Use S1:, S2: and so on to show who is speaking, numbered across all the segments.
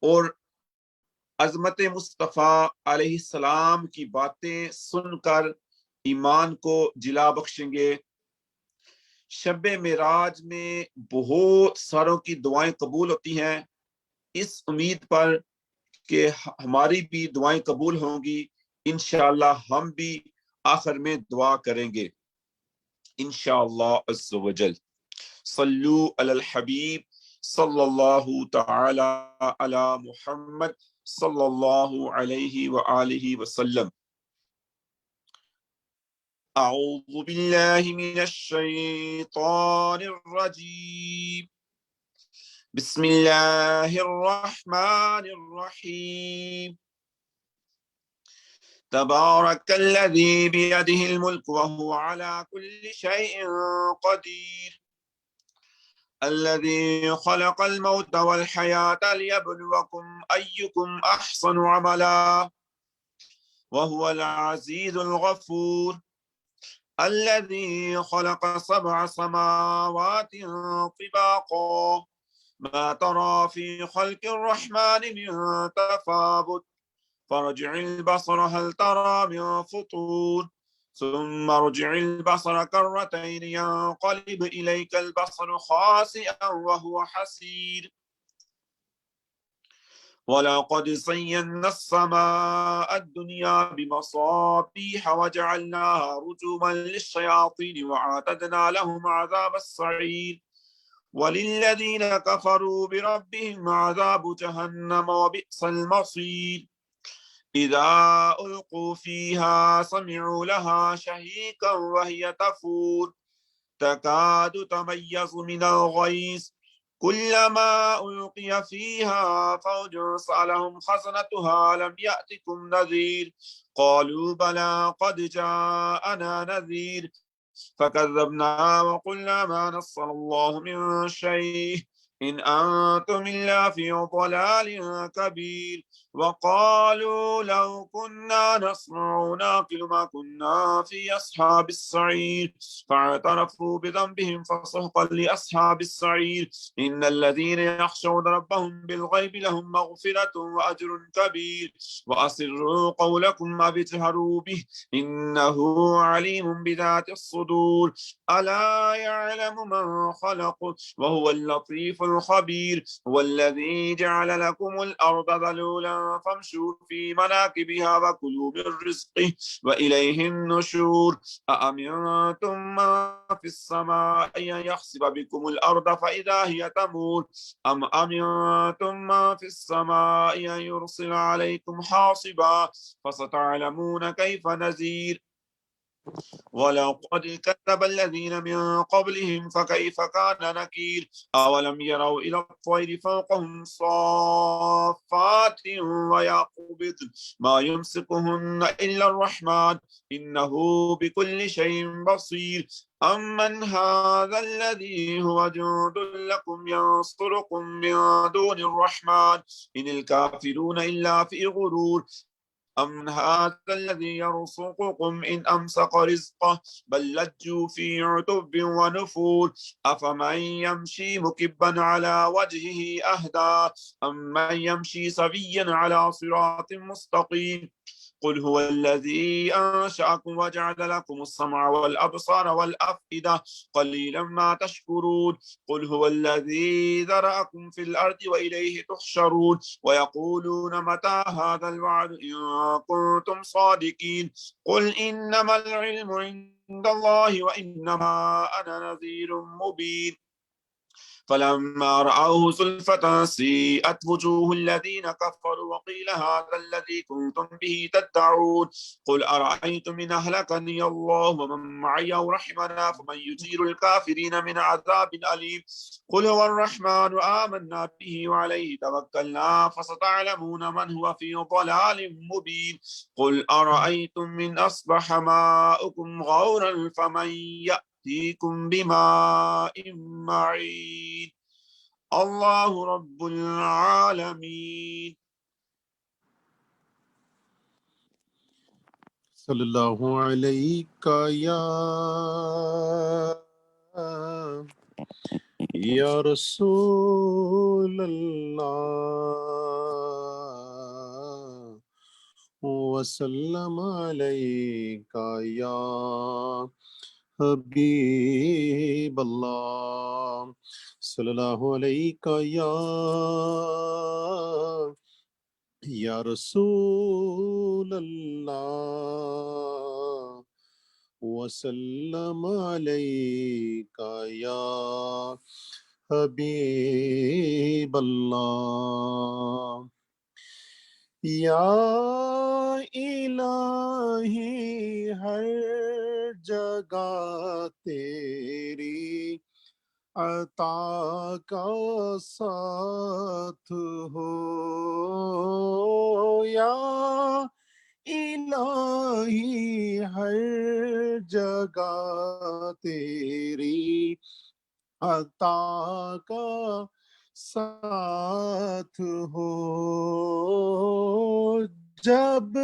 S1: اور عظمت مصطفیٰ علیہ السلام کی باتیں سن کر ایمان کو جلا بخشیں گے۔ شب معراج میں بہت ساروں کی دعائیں قبول ہوتی ہیں، اس امید پر کہ ہماری بھی دعائیں قبول ہوں گی، انشاءاللہ ہم بھی آخر میں دعا کریں گے انشاءاللہ عز و جل۔ صلو علی الحبیب صلی اللہ تعالی علی محمد صلی اللہ علیہ وآلہ وسلم۔ اعوذ باللہ من الشیطان الرجیم، بسم اللہ الرحمن الرحیم۔ تبارک الذی بیدہ الملک وہو علی کل شیء قدیر، الذي خلق الموت والحياة ليبلوكم أيكم أحسن عملا وهو العزيز الغفور، الذي خلق 7 سماوات طباقا ما ترى في خلق الرحمن من تفاوت فارجع البصر هل ترى من فطور ثم ارجع البصر كرتين ينقلب إليك البصر خاسئا وهو حسير، ولقد زينا السماء الدنيا بمصابيح وجعلناها رجوما للشياطين وأعتدنا لهم عذاب السعير، وللذين كفروا بربهم عذاب جهنم وبئس المصير، إذا ألقوا فيها سمعوا لها شهيقا وهي تفور تكاد تميز من الغيظ كلما ألقي فيها فوج سألهم خزنتها ألم يأتكم نذير قالوا بلى قد جاءنا نذير فكذبنا وقلنا ما نزل الله من شيء إن أنتم إلا في ضلال كبير، وقالوا لو كنا نسمع ونعقل ما كنا في أصحاب السعير فاعترفوا بذنبهم فسحقا لأصحاب السعير، إن الذين يخشون ربهم بالغيب لهم مغفرة وأجر كبير، وأسروا قولكم أو اجهروا به إنه عليم بذات الصدور، ألا يعلم من خلق وهو اللطيف الخبير، هو الذي جعل لكم الأرض ذلولا فامشوا في مناكبها وكلوا من رزقه وإليه النشور، أأمنتم من في السماء أن يخسف بكم الأرض فإذا هي تمور أم أمنتم من في السماء أن يرسل عليكم حاصبا فستعلمون كيف نذير، ولقد كذب الذين من قبلهم فكيف كان نكير، أولم يروا إلى الطير فوقهم صافات ويقبض ما يمسكهن إلا الرحمن إنه بكل شيء بصير، أمن هذا الذي هو جند لكم ينصركم من دون الرحمن إن الكافرون إلا في غرور، أم هذا الذي يرزقكم إن أمسك رزقه بل لجوا في عتب ونفور، أفمن يمشي مكبا على وجهه أهدى أمن يمشي سويا على صراط مستقيم، قل هو الذي أنشأكم وجعل لكم السمع والأبصار والأفئدة قليلا ما تشكرون، قل هو الذي ذرأكم في الأرض وإليه تحشرون، ويقولون متى هذا الوعد إن كنتم صادقين، قل إنما العلم عند الله وإنما أنا نذير مبين، فلما رأوه زلفة سيئت وجوه الذين كفروا وقيل هذا الذي كنتم به تدعون، قل أرأيتم إن أهلكني الله ومن معي أو رحمنا فمن يجير الكافرين من عذاب أليم، قل هو الرحمن آمنا به وعليه توكلنا فستعلمون من هو في ضلال مبين، قل أرأيتم من أصبح ماؤكم غورا فمن يأتيكم بماء معين، الله رب العالمين۔
S2: صلی اللہ علیہ یا رسول اللہ وسلم عليك يا حبيب الله صلى الله عليك يا رسول الله وسلم عليك يا حبيب الله یا الہی ہر جگہ تیری عطا کا ساتھ ہو یا الہی ہر جگہ تیری عطا کا ساتھ ہو جب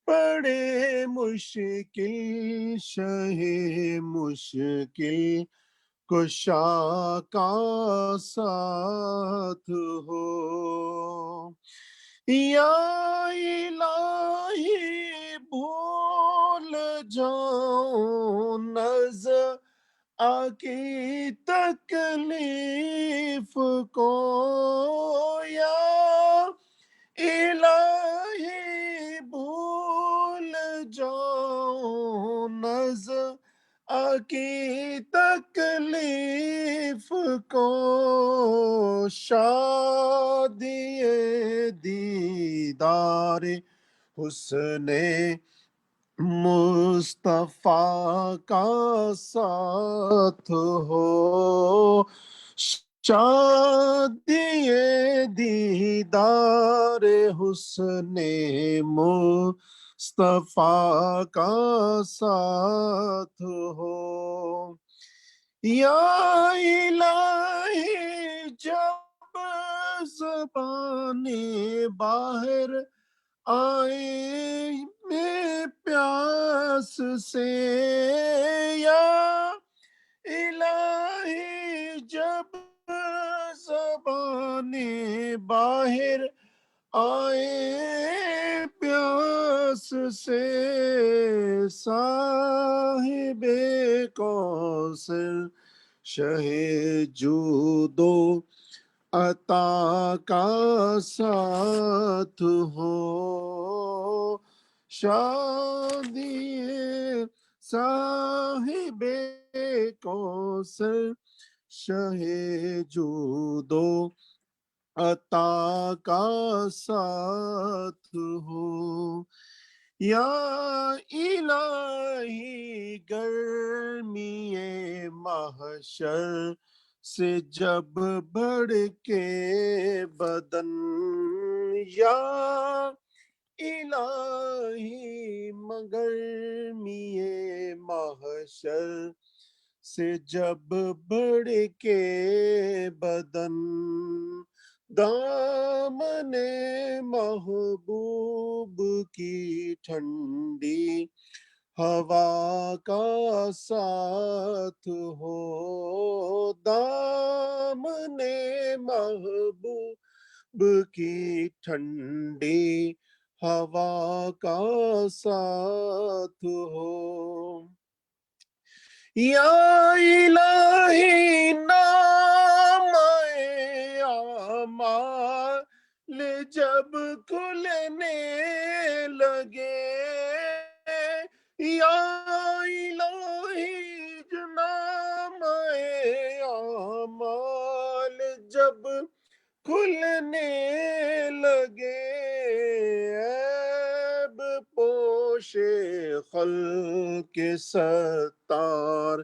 S2: پڑے مشکل شہ مشکل کشا کا ساتھ ہو یا الہی بھول جاؤں نظر کی تکلیف کو یا الہی بھول جاؤں نظر کی تکلیف کو شادی دیدار حسن مصطفیٰ کا ساتھ ہو شادی دیدار حسن مصطفیٰ کا ساتھ ہو یا الہی جب زبان باہر آئے میں پیاس سے یا الہی جب زبان باہر آئے پیاس سے صاحب کوثر شہ جود و عطا کا ساتھ ہو شادی صاحب کوثر شہ جود و عطا کا ساتھ ہو یا الہی گرمی محشر سے جب بڑھ کے بدن یا الہی گرمی محشر سے جب بڑھ کے بدن دامن محبوب کی ٹھنڈی ہوا کا ساتھ ہو دامن محبوب کی ٹھنڈی ہوا کا ساتھ ہو یا الہی نام اعمال جب کھلنے لگے یا الہی نام اعمال جب کھلنے لگے عیب پوش خلق ستار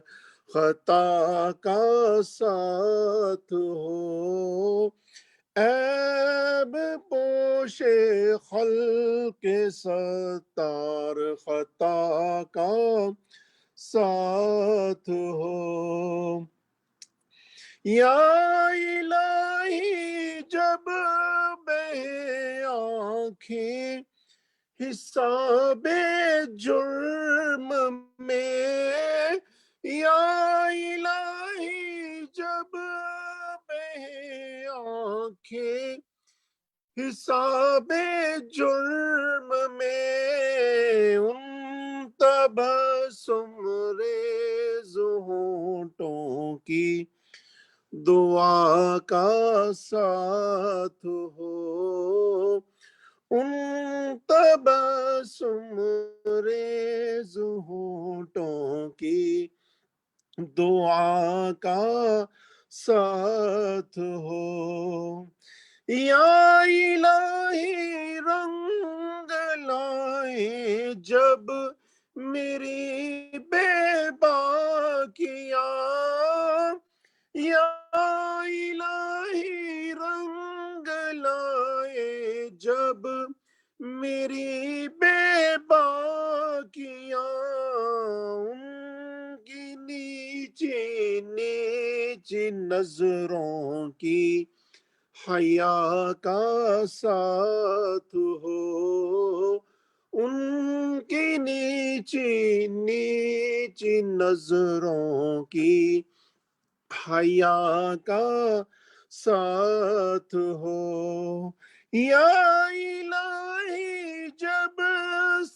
S2: خطا کا ساتھ ہو عیب پوش خلق ستار خطا کا ساتھ ہو یا الہی جب بے آنکھیں حساب جرم میں یا الہی جب بے آنکھیں حساب جرم میں ان تبسم ریز ہونٹوں کی دعا کا ساتھ ہو، ان تبسم ریز ہونٹوں کی دعا کا ساتھ ہو۔ یا الہی رنگ لائے جب میری بے باکیاں، یا الہی رنگ لائے جب میری بے باکیاں، ان کی نیچی نیچی نظروں کی حیا کا ساتھ ہو، ان کی نیچی نیچی نظروں کی حیا کا ساتھ ہو۔ یا الہی جب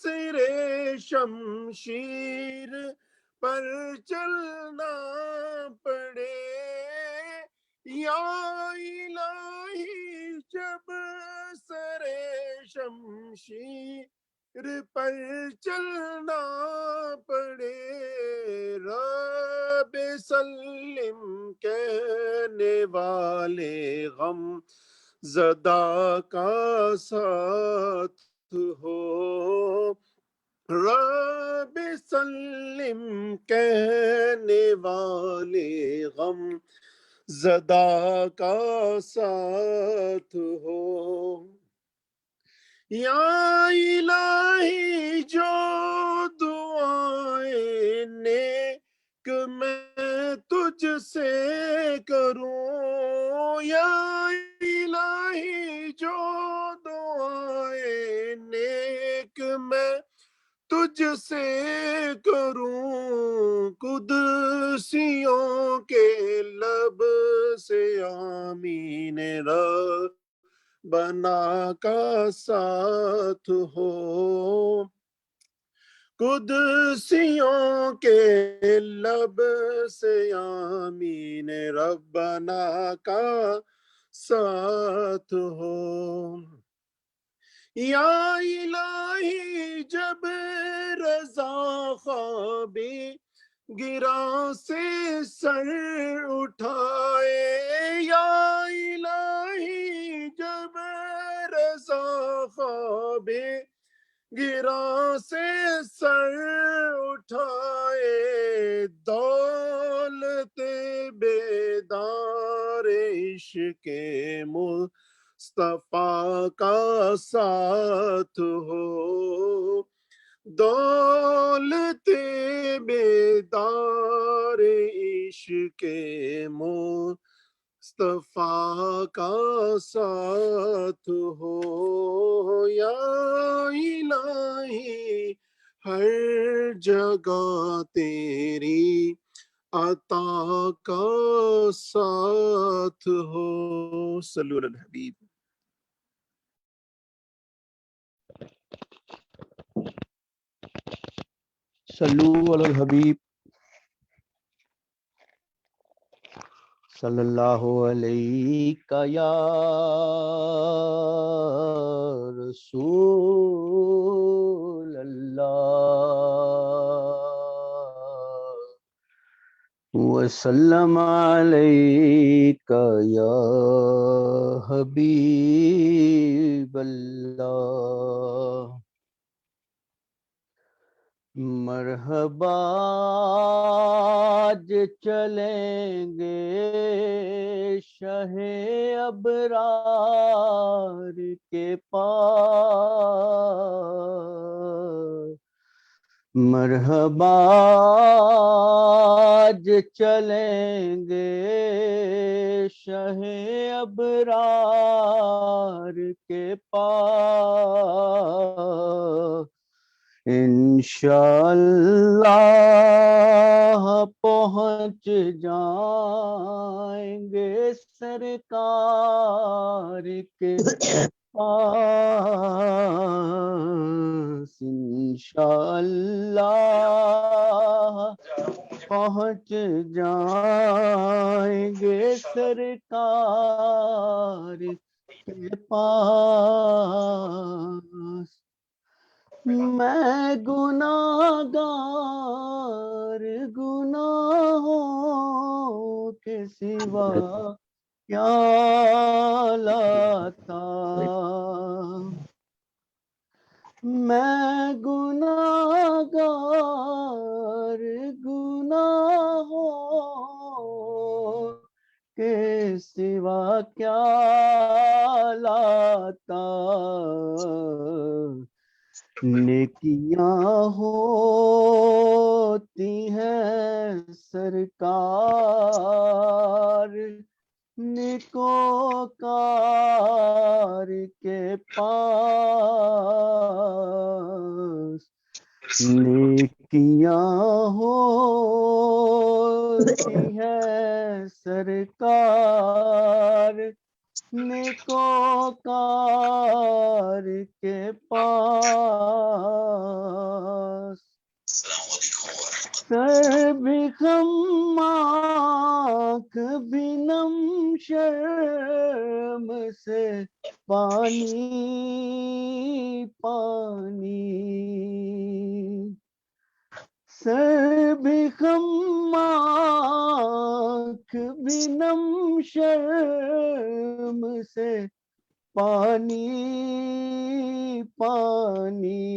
S2: سرے شمشیر پر چلنا پڑے، یا الہی جب سرے شمشیر پر چلنا پڑے، رب سلم کہنے والے غم زدہ کا ساتھ ہو، رب سلم کہنے والے غم زدہ کا ساتھ ہو۔ یا الہی جو دعائیں نیک میں تجھ سے کروں، یا الہی جو دعائیں نیک میں تجھ سے کروں، قدسیوں کے لب سے آمین ربنا کا ساتھ ہو، قدسیوں کے لب سے آمین ربنا کا ساتھ ہو۔ یا الہی جب رضا خوابی گرا سے سر اٹھائے، یا الہی جب رضا خوابی گرا سے سر اٹھائے، دولت بیدار عشق مصطفیٰ کا ساتھ ہو، دولت بیدار عشق مصطفیٰ کا ساتھ ہو۔ یا الہی ہر جگہ تیری عطا کا ساتھ ہو۔ صلو علی الحبیب۔
S3: صلو علی الحبیب صلی اللہ علیہ یا رسول اللہ، وسلم علیک یا حبیب اللہ۔ مرحبا آج چلیں گے شہ ابرار کے پاس، مرحبا آج چلیں گے شہ ابرار کے پاس، انشاءاللہ پہنچ جائیں گے سرکار کے پاس انشاءاللہ پہنچ جائیں گے سرکار کے پاس. میں گناہگار گناہوں کے سوا کیا لاتا, میں گناہگار گناہوں کے سوا کیا لاتا. نیکیاں ہوتی ہیں سرکار نیکوکار کے پاس. نیکیاں ہوتی ہیں سرکار نیکوکار کے پاس. سر بھی خم آنکھ بھی نم شرم سے پانی پانی. سر بھی خم آنکھ بھی نم شرم سے پانی پانی.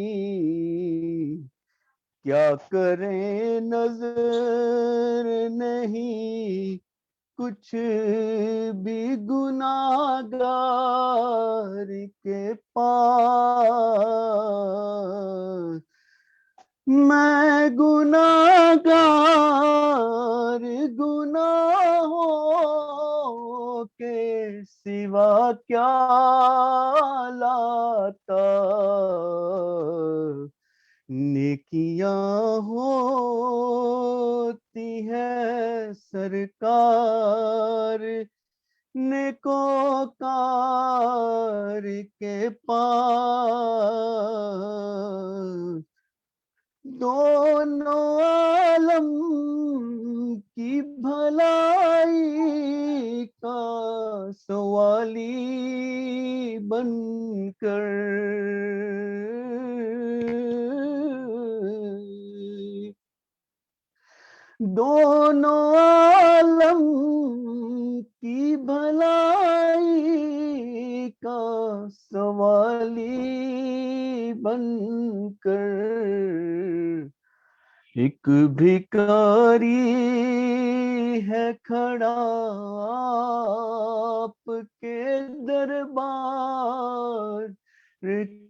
S3: کیا کریں نظر نہیں کچھ بھی گناہگار کے پاس. میں گناہگار گناہوں کے سوا کیا لاتا. نیکیاں ہوتی ہے سرکار نیکوکار کے پاس. دونوں عالم کی بھلائی کا سوالی بن کر دونوں عالم کی بھلائی کا سوالی بن کر ایک بھکاری ہے کھڑا آپ کے دربار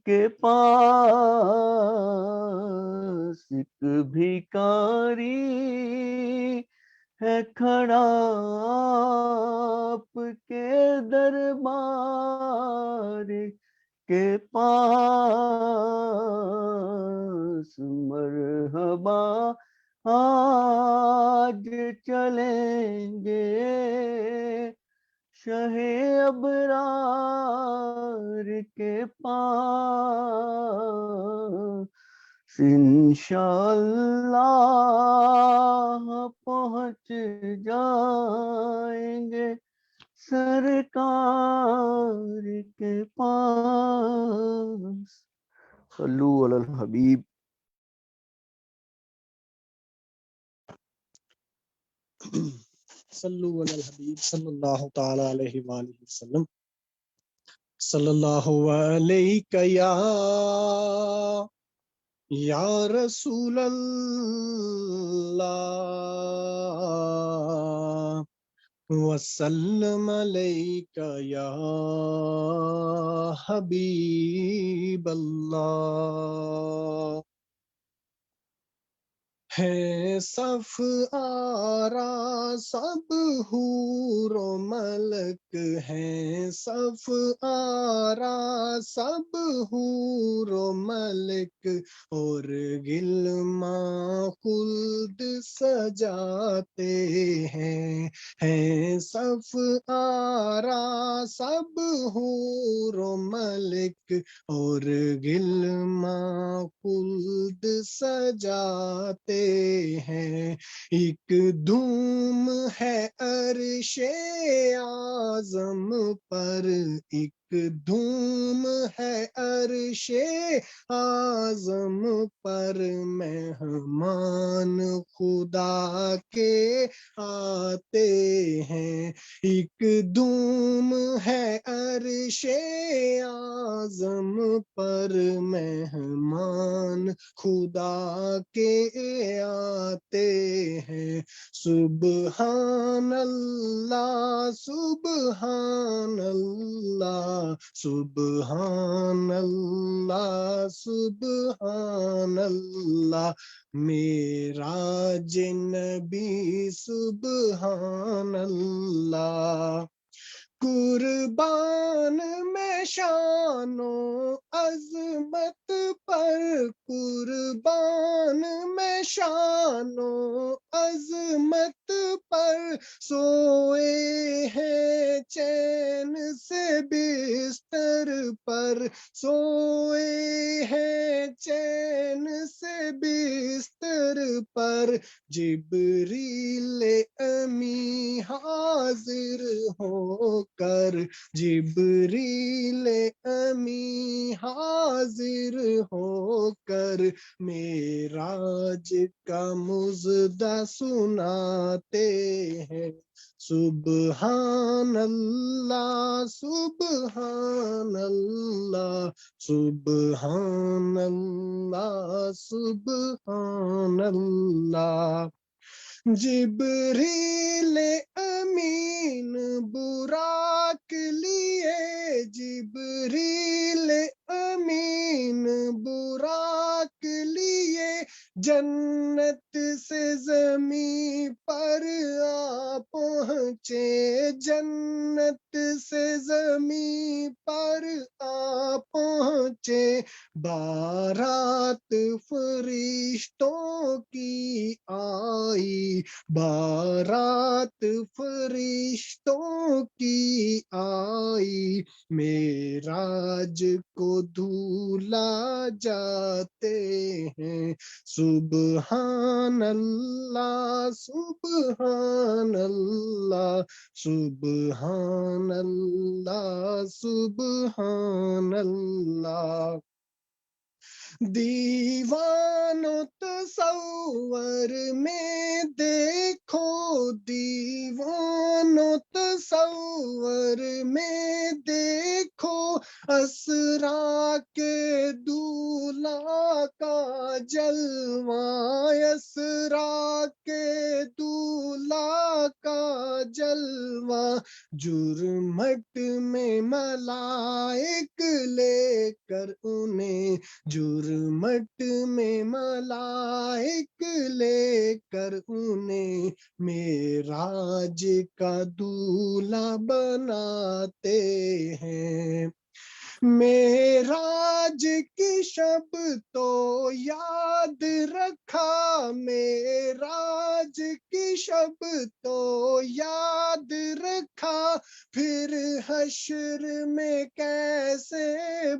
S3: کے پاس. ایک بھکاری ہے کھڑا آپ کے دربار کے پاس. مرحبا آج چلیں گے شہ ابرار کے پاس. انشاءاللہ پہنچ جائیں گے سرکار کے پاس. صلو علی الحبیب.
S4: صلو علی الحبیب صلی اللہ تعالی علیہ وآلہ وسلم. صلی اللہ علیہ یا رسول اللہ وسلم علیک یا حبیب اللہ. ہے صف آرا سب حور و ملک، ہے صف آرا سب حور و ملک، اور غلماں خلد سجاتے ہیں صف آرا سب حور و ملک، اور غلماں خلد سجاتے ہیں۔ ایک دھوم ہے عرش اعظم پر، ایک دھوم ہے عرش اعظم پر، مہمان خدا کے آتے ہیں۔ ایک دھوم ہے عرش اعظم پر، مہمان خدا کے آتے ہیں۔ سبحان اللہ سبحان اللہ سبحان اللہ سبحان اللہ، معراج نبی سبحان اللہ۔ قربان میں شان و عظمت پر، قربان میں شان و عظمت پر، سوئے ہیں چین سے بستر پر، سوئے ہیں چین سے بستر پر، جبریل امی حاضر ہو کر، جبریل امی حاضر ہو کر، معراج کا مژدہ سناتے ہیں۔ سبحان اللہ سبحان اللہ سبحان اللہ سبحان اللہ۔ جبریل امین براق لیے، جبریل امین براق لیے، جنت سے زمین پر آ پہنچے، جنت سے زمین پر آ پہنچے، بارات فرشتوں کی آئی، بارات فرشتوں کی آئی، معراج کو دھولا جاتے ہیں۔ سبحان اللہ سبحان اللہ سبحان اللہ سبحان اللہ۔ دیوان و تصور میں دیکھو، دیوان و تصور میں دیکھو، اسرا کے دولہا کا جلوہ، اسرا کے دولہا کا جلوہ، جرمٹ میں ملائک لے کر انہیں، جرمٹ میں ملائک لے کر انہیں، معراج کا دولہا بناتے ہیں۔ معراج کی شب تو یاد رکھا، معراج کی شب تو یاد رکھا، پھر حشر میں کیسے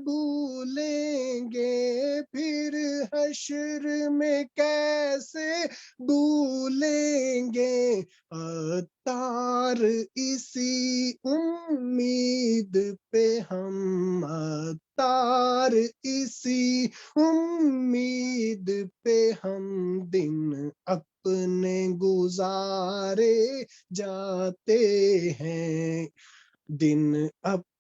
S4: بھولیں گے، پھر حشر میں کیسے بھولیں گے، عطار اسی امید پہ ہم، عطار اسی امید پہ ہم، دن اپنے گزارے جاتے ہیں، دن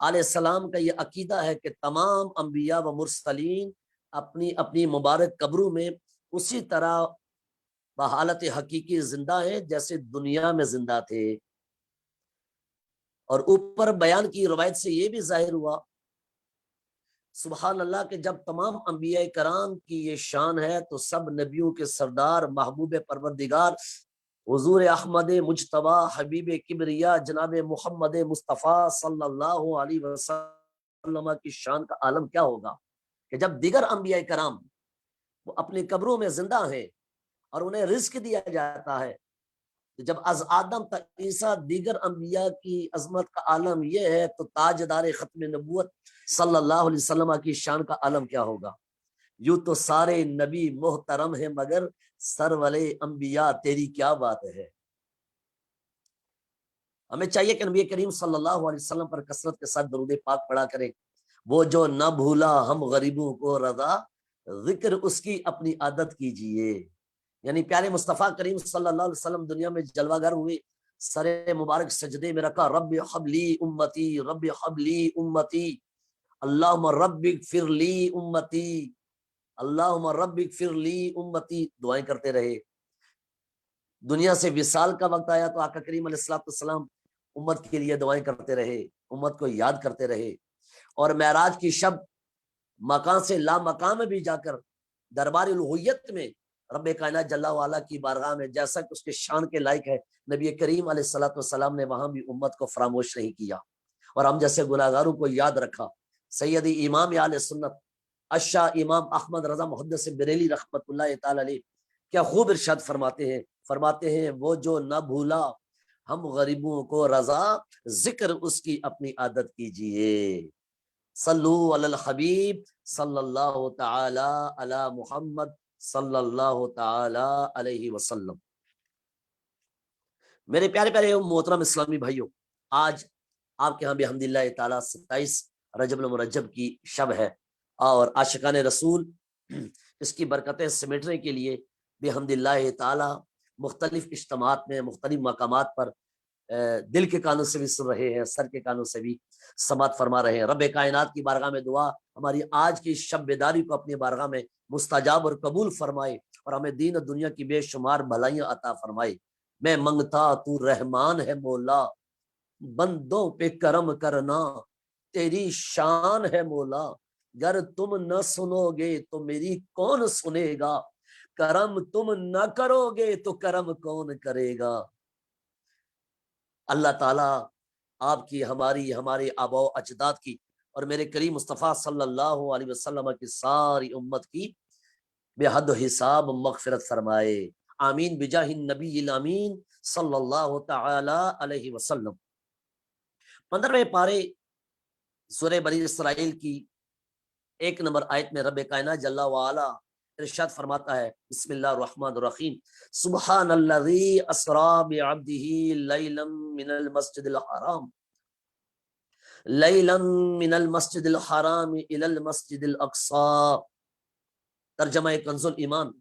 S5: علیہ السلام کا یہ عقیدہ ہے کہ تمام انبیاء و مرسلین اپنی اپنی مبارک قبروں میں اسی طرح بحالت حقیقی زندہ ہیں جیسے دنیا میں زندہ تھے۔ اور اوپر بیان کی روایت سے یہ بھی ظاہر ہوا سبحان اللہ کہ جب تمام انبیاء کرام کی یہ شان ہے تو سب نبیوں کے سردار محبوب پروردگار حضور احمد مجتبی حبیب کبریا جناب محمد مصطفیٰ صلی اللہ علیہ وسلم کی شان کا عالم کیا ہوگا کہ جب دیگر انبیاء کرام وہ اپنی قبروں میں زندہ ہیں اور انہیں رزق دیا جاتا ہے، جب از آدم تا عیسیٰ دیگر انبیاء کی عظمت کا عالم یہ ہے تو تاجدار ختم نبوت صلی اللہ علیہ وسلم کی شان کا عالم کیا ہوگا۔ یوں تو سارے نبی محترم ہیں مگر سرولے انبیاء تیری کیا بات ہے۔ ہمیں چاہیے کہ نبی کریم صلی اللہ علیہ وسلم پر کثرت کے ساتھ درود پاک پڑھا کریں۔ وہ جو نہ بھولا ہم غریبوں کو رضا، ذکر اس کی اپنی عادت کیجئے۔ یعنی پیارے مصطفیٰ کریم صلی اللہ علیہ وسلم دنیا میں جلوہ گر ہوئے، سر مبارک سجدے میں رکھا، رب حبلی امتی رب حبلی امتی اللہم رب اغفر لی امتی اللہم رب اغفر لی امتی دعائیں کرتے رہے۔ دنیا سے وصال کا وقت آیا تو آقا کریم علیہ السلام امت کے لیے دعائیں کرتے رہے، امت کو یاد کرتے رہے، اور معراج کی شب مکان سے لا مقام میں بھی جا کر دربار الوہیت میں رب کائنات جل وعلا کی بارگاہ میں جیسا کہ اس کے شان کے لائق ہے نبی کریم علیہ السلام نے وہاں بھی امت کو فراموش نہیں کیا اور ہم جیسے گناہگاروں کو یاد رکھا۔ سیدی امام اہل سنت اشا امام احمد رضا محدث بریلی رحمت اللہ تعالی علیہ کیا خوب ارشاد فرماتے ہیں وہ جو نہ بھولا ہم غریبوں کو رضا، ذکر اس کی اپنی عادت کیجئے۔ صلو علی الحبیب صلی اللہ تعالی علی محمد صلی اللہ تعالی علیہ وسلم۔ میرے پیارے پیارے محترم اسلامی بھائیوں، آج آپ کے ہاں بحمدللہ تعالی 27 رجب المرجب کی شب ہے اور عاشقان رسول اس کی برکتیں سمیٹنے کے لیے بحمدللہ تعالی مختلف اجتماعات میں مختلف مقامات پر دل کے کانوں سے بھی سن رہے ہیں، سر کے کانوں سے بھی سماعت فرما رہے ہیں۔ رب کائنات کی بارگاہ میں دعا ہماری آج کی شب بیداری کو اپنی بارگاہ میں مستجاب اور قبول فرمائے اور ہمیں دین اور دنیا کی بے شمار بھلائیاں عطا فرمائے۔ میں منگتا تو رحمان ہے مولا، بندوں پہ کرم کرنا تیری شان ہے مولا، گر تم نہ سنو گے تو میری کون سنے گا، کرم تم نہ کرو گے تو کرم کون کرے گا۔ اللہ تعالیٰ آپ کی ہمارے آباء و اجداد کی اور میرے کریم مصطفیٰ صلی اللہ علیہ وسلم کی ساری امت کی بے حد و حساب مغفرت فرمائے، آمین بجاہ النبی الامین صلی اللہ تعالی علیہ وسلم۔ 15ویں پارے سورہ بنی اسرائیل کی 1 نمبر آیت میں رب کائنات جل وعلا ارشاد فرماتا ہے، بسم اللہ الرحمن الرحیم، سبحان الذی اسری بعبدہ لیلا من المسجد الحرام الی المسجد الاقصی۔ ترجمہ کنز الایمان،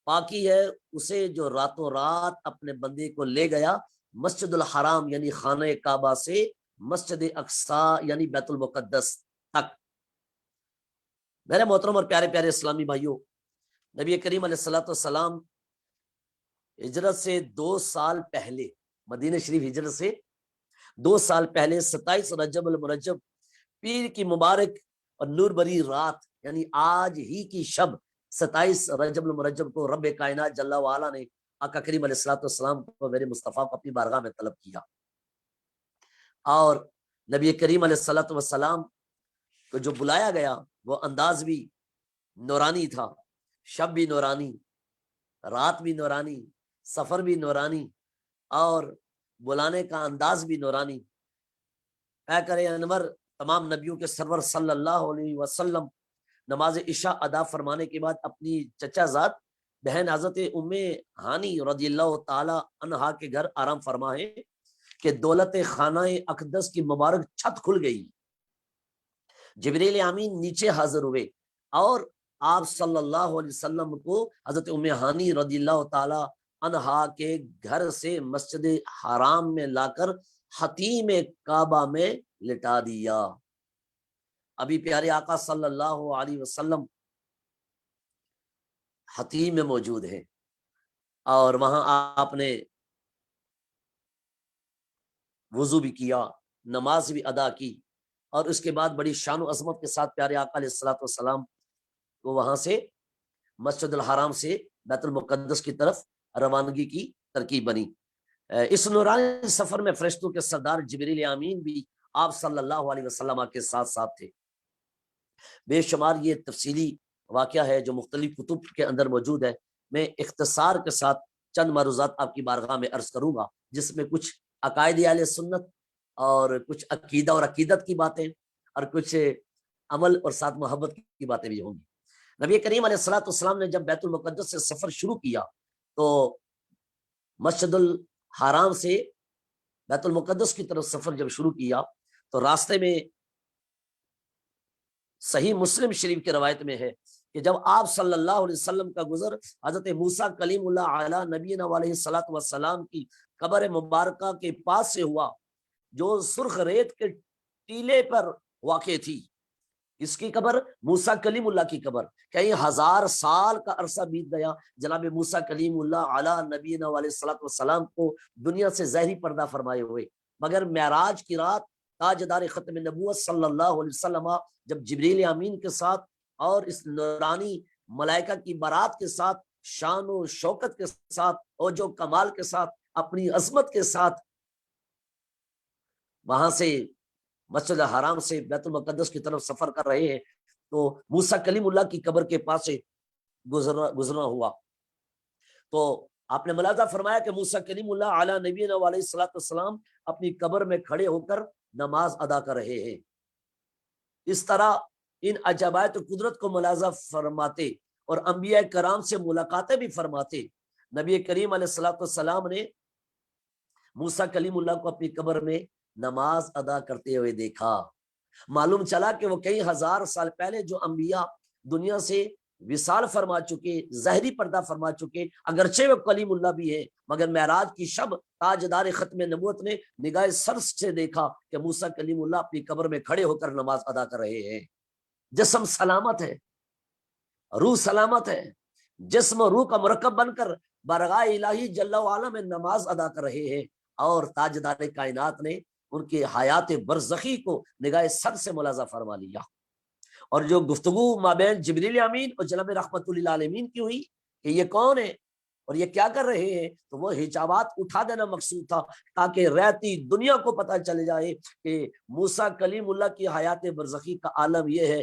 S5: پاکی ہے اسے جو راتوں رات اپنے بندے کو لے گیا مسجد الحرام یعنی خانہ کعبہ سے مسجد اقصی یعنی بیت المقدس تک۔ میرے محترم اور پیارے پیارے اسلامی بھائیوں، نبی کریم علیہ السلام ہجرت سے 2 سال پہلے، مدینہ شریف ہجرت سے 2 سال پہلے 27 رجب المرجب پیر کی مبارک اور نور بری رات یعنی آج ہی کی شب 27 رجب المرجب کو رب کائنات جل وعلا نے آقا کریم علیہ السلام کو میرے مصطفیٰ کو اپنی بارگاہ میں طلب کیا، اور نبی کریم علیہ السلام کو جو بلایا گیا وہ انداز بھی نورانی تھا، شب بھی نورانی، رات بھی نورانی، سفر بھی نورانی اور بلانے کا انداز بھی نورانی۔ اے کرے انور تمام نبیوں کے سرور صلی اللہ علیہ وسلم نماز عشاء ادا فرمانے کے بعد اپنی چچا زاد بہن حضرت ام ہانی رضی اللہ تعالی عنہا کے گھر آرام فرما ہے کہ دولت خانہ اقدس کی مبارک چھت کھل گئی، جبریل امین نیچے حاضر ہوئے اور آپ صلی اللہ علیہ وسلم کو حضرت ام ہانی رضی اللہ تعالی عنہا کے گھر سے مسجد حرام میں لا کر حتیم کعبہ میں لٹا دیا۔ ابھی پیارے آقا صلی اللہ علیہ وسلم حتیم میں موجود ہیں اور وہاں آپ نے وضو بھی کیا، نماز بھی ادا کی، اور اس کے بعد بڑی شان و عظمت کے ساتھ پیارے آقا علیہ الصلوۃ والسلام کو وہاں سے مسجد الحرام سے بیت المقدس کی طرف روانگی کی ترکیب بنی۔ اس نورانی سفر میں فرشتوں کے سردار جبریل امین بھی آپ صلی اللہ علیہ وسلم کے ساتھ ساتھ تھے۔ بے شمار یہ تفصیلی واقعہ ہے جو مختلف کتب کے اندر موجود ہے۔ میں اختصار کے ساتھ چند معروضات آپ کی بارگاہ میں عرض کروں گا، جس میں کچھ عقائد اہل سنت اور کچھ عقیدہ اور عقیدت کی باتیں اور کچھ عمل اور ساتھ محبت کی باتیں بھی ہوں گی۔ نبی کریم علیہ الصلوۃ والسلام نے جب بیت المقدس سے سفر شروع کیا تو مسجد الحرام سے بیت المقدس کی طرف سفر جب شروع کیا تو راستے میں صحیح مسلم شریف کی روایت میں ہے کہ جب آپ صلی اللہ علیہ وسلم کا گزر حضرت موسیٰ کلیم اللہ علی نبینا علیہ الصلوۃ والسلام کی قبر مبارکہ کے پاس سے ہوا، جو سرخ ریت کے ٹیلے پر واقع تھی۔ اس کی قبر موسیٰ کلیم اللہ کی قبر، کئی ہزار سال کا عرصہ بیت گیا جناب موسیٰ کلیم اللہ علی نبینا علیہ الصلوۃ والسلام کو دنیا سے ظاہری پردہ فرمائے ہوئے، مگر معراج کی رات تاجدار ختم نبوت صلی اللہ علیہ وسلم جب جبریل امین کے ساتھ اور اس نورانی ملائکہ کی بارات کے ساتھ، شان و شوکت کے ساتھ اور جو کمال کے ساتھ، اپنی عظمت کے ساتھ وہاں سے مسجد الحرام سے بیت المقدس کی طرف سفر کر رہے ہیں تو موسیٰ کلیم اللہ کی قبر کے پاس سے گزرنا ہوا۔ تو آپ نے ملاحظہ فرمایا کہ موسیٰ کلیم اللہ علی نبینا علیہ الصلوۃ والسلام اپنی قبر میں کھڑے ہو کر نماز ادا کر رہے ہیں۔ اس طرح ان عجائبات قدرت کو ملاحظہ فرماتے اور انبیاء کرام سے ملاقاتیں بھی فرماتے نبی کریم علیہ الصلوۃ والسلام نے موسیٰ کلیم اللہ کو اپنی قبر میں نماز ادا کرتے ہوئے دیکھا۔ معلوم چلا کہ وہ کئی ہزار سال پہلے جو انبیاء دنیا سے وصال فرما چکے، ظاہری پردہ فرما چکے، اگرچہ وہ کلیم اللہ بھی ہے، مگر معراج کی شب تاجدار ختم نبوت نے نگاہ سر سے دیکھا کہ موسیٰ کلیم اللہ اپنی قبر میں کھڑے ہو کر نماز ادا کر رہے ہیں۔ جسم سلامت ہے، روح سلامت ہے، جسم و روح کا مرکب بن کر بارگاہ الہی جل وعلا میں نماز ادا کر رہے ہیں، اور تاجدار کائنات نے ان کی حیات برزخی کو نگاہ سر سے ملاحظہ فرما لیا۔ اور جو گفتگو مابین جبریل امین اور جناب رحمت للعالمین کی ہوئی کہ یہ کون ہے اور یہ کیا کر رہے ہیں، تو وہ حجابات اٹھا دینا مقصود تھا تاکہ رہتی دنیا کو پتہ چل جائے کہ موسیٰ کلیم اللہ کی حیات برزخی کا عالم یہ ہے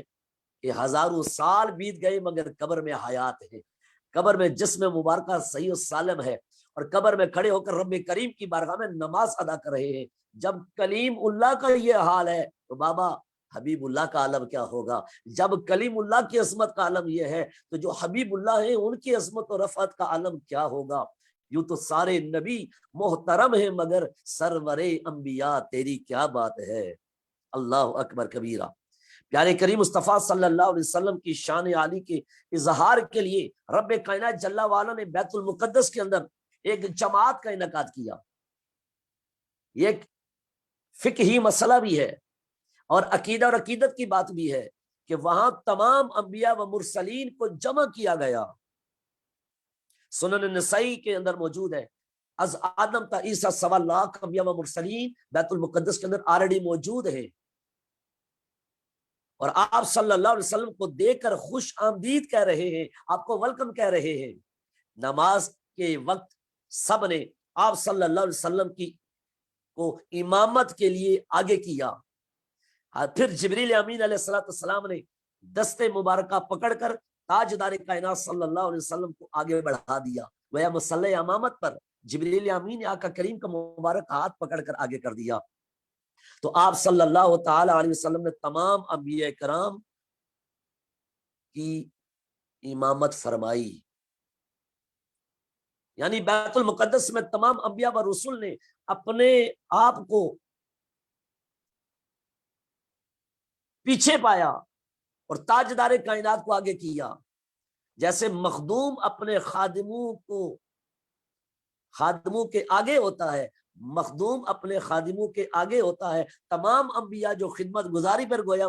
S5: کہ ہزاروں سال بیت گئے مگر قبر میں حیات ہے، قبر میں جسم مبارکہ صحیح و سالم ہے، اور قبر میں کھڑے ہو کر رب کریم کی بارگاہ میں نماز ادا کر رہے ہیں۔ جب کلیم اللہ کا یہ حال ہے تو بابا حبیب اللہ کا عالم کیا ہوگا؟ جب کلیم اللہ کی عظمت کا عالم یہ ہے تو جو حبیب اللہ ہے ان کی عظمت و رفعت کا عالم کیا ہوگا؟ یوں تو سارے نبی محترم ہیں مگر سرور انبیاء تیری کیا بات ہے۔ اللہ اکبر کبیرہ۔ پیارے کریم مصطفیٰ صلی اللہ علیہ وسلم کی شان عالی کے اظہار کے لیے رب کائنات جل وعلا نے بیت المقدس کے اندر ایک جماعت کا انعقاد کیا۔ یہ ایک فقہی مسئلہ بھی ہے اور عقیدہ اور عقیدت کی بات بھی ہے کہ وہاں تمام انبیاء و مرسلین کو جمع کیا گیا۔ سنن نسائی کے اندر موجود ہے، از آدم تا عیسیٰ 1.25 لاکھ انبیاء و مرسلین بیت المقدس کے اندر آلریڈی موجود ہیں، اور آپ صلی اللہ علیہ وسلم کو دیکھ کر خوش آمدید کہہ رہے ہیں، آپ کو ویلکم کہہ رہے ہیں۔ نماز کے وقت سب نے آپ صلی اللہ علیہ وسلم کی کو امامت کے لیے آگے کیا۔ پھر جبریل امین علیہ السلام نے دست مبارکہ پکڑ کر تاجدار کائنات صلی اللہ علیہ وسلم کو آگے بڑھا دیا، وہ مسلح امامت پر جبریل امین نے آقا کریم کا مبارک ہاتھ پکڑ کر آگے کر دیا۔ تو آپ صلی اللہ تعالی علیہ وسلم نے تمام انبیاء کرام کی امامت فرمائی، یعنی بیت المقدس میں تمام انبیاء و رسول نے اپنے آپ کو پیچھے پایا اور تاجدار کائنات کو آگے کیا۔ جیسے مخدوم اپنے خادموں کے آگے ہوتا ہے، مخدوم اپنے خادموں کے آگے ہوتا ہے. تمام انبیاء جو خدمت گزاری پر گویا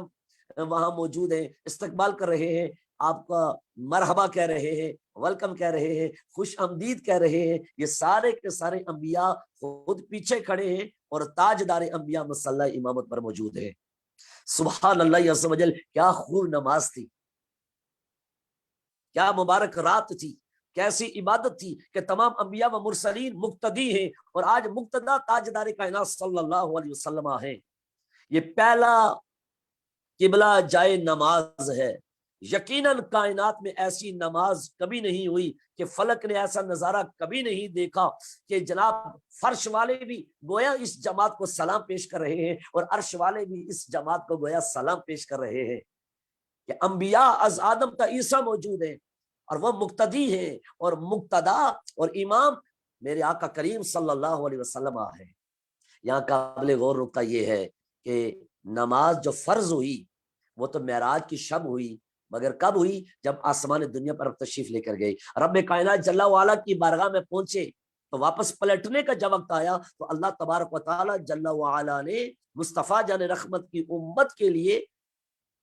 S5: وہاں موجود ہیں، استقبال کر رہے ہیں، آپ کا مرحبا کہہ رہے ہیں، ویلکم کہہ رہے ہیں، خوش آمدید کہہ رہے ہیں. یہ سارے کے سارے انبیاء خود پیچھے کھڑے ہیں اور تاجدار انبیاء مسلح امامت پر موجود ہیں. سبحان اللہ عز و جل، کیا خوب نماز تھی، کیا مبارک رات تھی، کیسی عبادت تھی کہ تمام انبیاء و مرسلین مقتدی ہیں اور آج مقتدا تاجدار کائنات صلی اللہ علیہ وسلم ہیں. یہ پہلا قبلہ جائے نماز ہے. یقیناً کائنات میں ایسی نماز کبھی نہیں ہوئی کہ فلک نے ایسا نظارہ کبھی نہیں دیکھا کہ جناب فرش والے بھی گویا اس جماعت کو سلام پیش کر رہے ہیں اور عرش والے بھی اس جماعت کو گویا سلام پیش کر رہے ہیں کہ انبیاء از آدم تا عیسیٰ موجود ہیں اور وہ مقتدی ہیں اور مقتدا اور امام میرے آقا کریم صلی اللہ علیہ وسلم ہیں. یہاں قابل غور نکتہ یہ ہے کہ نماز جو فرض ہوئی وہ تو معراج کی شب ہوئی، مگر کب ہوئی؟ جب آسمان دنیا پر تشریف لے کر گئے، رب کائنات جل وعلا کی بارگاہ میں پہنچے تو واپس پلٹنے کا جب وقت آیا تو اللہ تبارک و تعالی جل وعلا نے مصطفیٰ جان رحمت کی امت کے لیے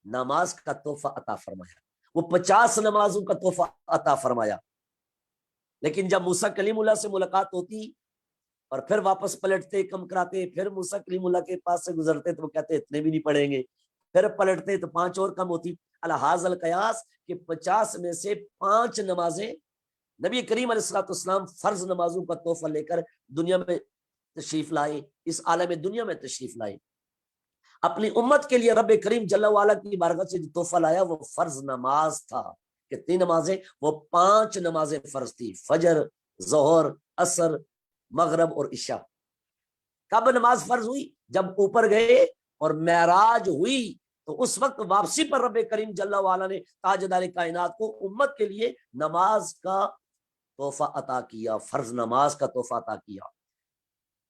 S5: نماز کا تحفہ عطا فرمایا. وہ 50 نمازوں کا تحفہ عطا فرمایا. لیکن جب موسیٰ کلیم اللہ سے ملاقات ہوتی اور پھر واپس پلٹتے، کم کراتے، پھر موسیٰ کلیم اللہ کے پاس سے گزرتے تو وہ کہتے اتنے بھی نہیں پڑھیں گے، پھر پلٹتے تو 5 اور کم ہوتی. الحاظ القیاس کہ 50 میں سے 5 نمازیں نبی کریم علیہ السلام فرض نمازوں کا تحفہ لے کر دنیا میں تشریف لائے، اس عالم دنیا میں تشریف لائے. اپنی امت کے لیے رب کریم جل وعلا کی بارگاہ سے جو تحفہ لایا وہ فرض نماز تھا. کتنی نمازیں؟ وہ 5 نمازیں فرض تھی، فجر، ظہر، عصر، مغرب اور عشاء. کب نماز فرض ہوئی؟ جب اوپر گئے اور معراج ہوئی تو اس وقت واپسی پر رب کریم جل وعلا نے تاجدار کائنات کو امت کے لیے نماز کا تحفہ عطا کیا، فرض نماز کا تحفہ عطا کیا.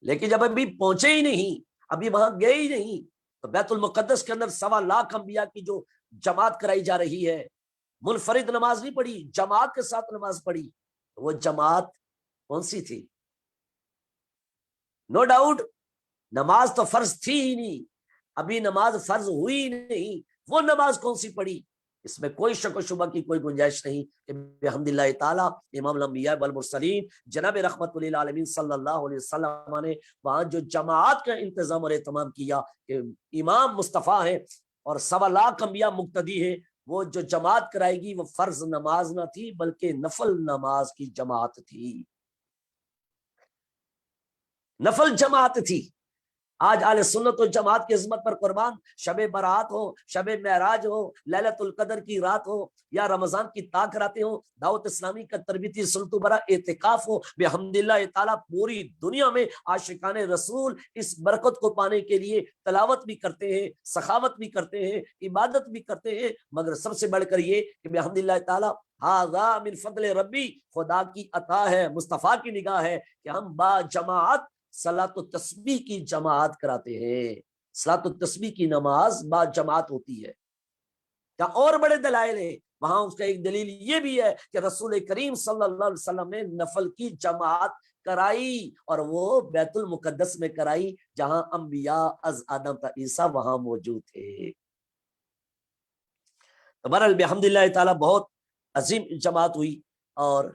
S5: لیکن جب ابھی پہنچے ہی نہیں، ابھی وہاں گئے ہی نہیں، تو بیت المقدس کے اندر 1.25 لاکھ انبیاء کی جو جماعت کرائی جا رہی ہے، منفرد نماز نہیں پڑھی، جماعت کے ساتھ نماز پڑھی. وہ جماعت کون سی تھی؟ نو ڈاؤٹ نماز تو فرض تھی ہی نہیں، ابھی نماز فرض ہوئی نہیں، وہ نماز کون سی پڑھی؟ اس میں کوئی شک و شبہ کی کوئی گنجائش نہیں کہ بحمد اللہ تعالیٰ امام الانبیاء والمرسلین جناب رحمت للعالمین صلی اللہ علیہ وسلم نے وہاں جو جماعت کا انتظام اور اہتمام کیا کہ امام مصطفیٰ ہیں اور 1.25 لاکھ انبیاء مقتدی ہیں، وہ جو جماعت کرائے گی وہ فرض نماز نہ تھی بلکہ نفل نماز کی جماعت تھی، نفل جماعت تھی. آج اہل سنت و جماعت کی عظمت پر قربان، شب برات ہو، شب معراج ہو، لیلۃ القدر کی رات ہو یا رمضان کی طاق راتیں ہو، دعوت اسلامی کا تربیتی سلطو برا اعتکاف ہو، بحمد اللہ تعالیٰ پوری دنیا میں عاشقان رسول اس برکت کو پانے کے لیے تلاوت بھی کرتے ہیں، سخاوت بھی کرتے ہیں، عبادت بھی کرتے ہیں. مگر سب سے بڑھ کر یہ کہ بحمد اللہ تعالیٰ ھذا من فضل ربی، خدا کی عطا ہے، مصطفیٰ کی نگاہ ہے کہ ہم با جماعت صلاۃ التسبیح کی جماعت کراتے ہیں. صلاۃ التسبیح کی نماز با جماعت ہوتی ہے. کیا اور بڑے دلائل ہیں؟ وہاں اس کا ایک دلیل یہ بھی ہے کہ رسول کریم صلی اللہ علیہ وسلم نے نفل کی جماعت کرائی اور وہ بیت المقدس میں کرائی جہاں انبیاء از آدم تا عیسیٰ وہاں موجود تھے. بہرحال بحمد اللہ تعالیٰ بہت عظیم جماعت ہوئی اور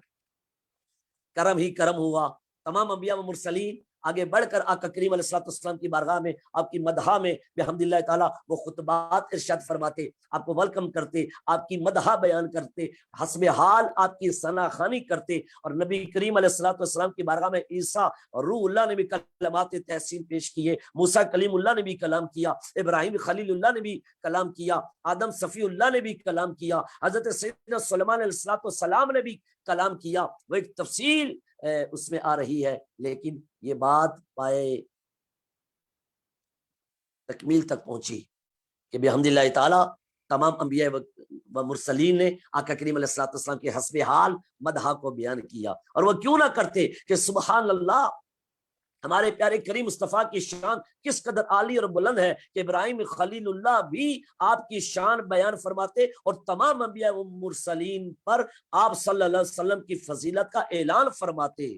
S5: کرم ہی کرم ہوا. تمام انبیاء و مرسلین آگے بڑھ کر آقا کریم علیہ السلام کی بارگاہ میں آپ کی مدحہ میں بحمد اللہ تعالیٰ وہ خطبات ارشاد فرماتے، آپ کو ویلکم کرتے، آپ کی مدحہ بیان کرتے، حسب حال آپ کی ثنا خوانی کرتے. اور نبی کریم علیہ السلام کی بارگاہ میں عیسیٰ اور روح اللہ نے بھی کلمات تحسین پیش کیے، موسیٰ کلیم اللہ نے بھی کلام کیا، ابراہیم خلیل اللہ نے بھی کلام کیا، آدم صفی اللہ نے بھی کلام کیا، حضرت سیدنا سلیمان علیہ السلام نے بھی کلام کیا. وہ ایک تفصیل اس میں آ رہی ہے، لیکن یہ بات پائے تکمیل تک پہنچی کہ بحمد اللہ تعالیٰ تمام انبیاء و مرسلین نے آقا کریم علیہ السلام کے حسب حال مدحہ کو بیان کیا. اور وہ کیوں نہ کرتے کہ سبحان اللہ، ہمارے پیارے کریم مصطفیٰ کی شان کس قدر عالی اور بلند ہے کہ ابراہیم خلیل اللہ بھی آپ کی شان بیان فرماتے اور تمام انبیاء و مرسلین پر آپ صلی اللہ علیہ وسلم کی فضیلت کا اعلان فرماتے.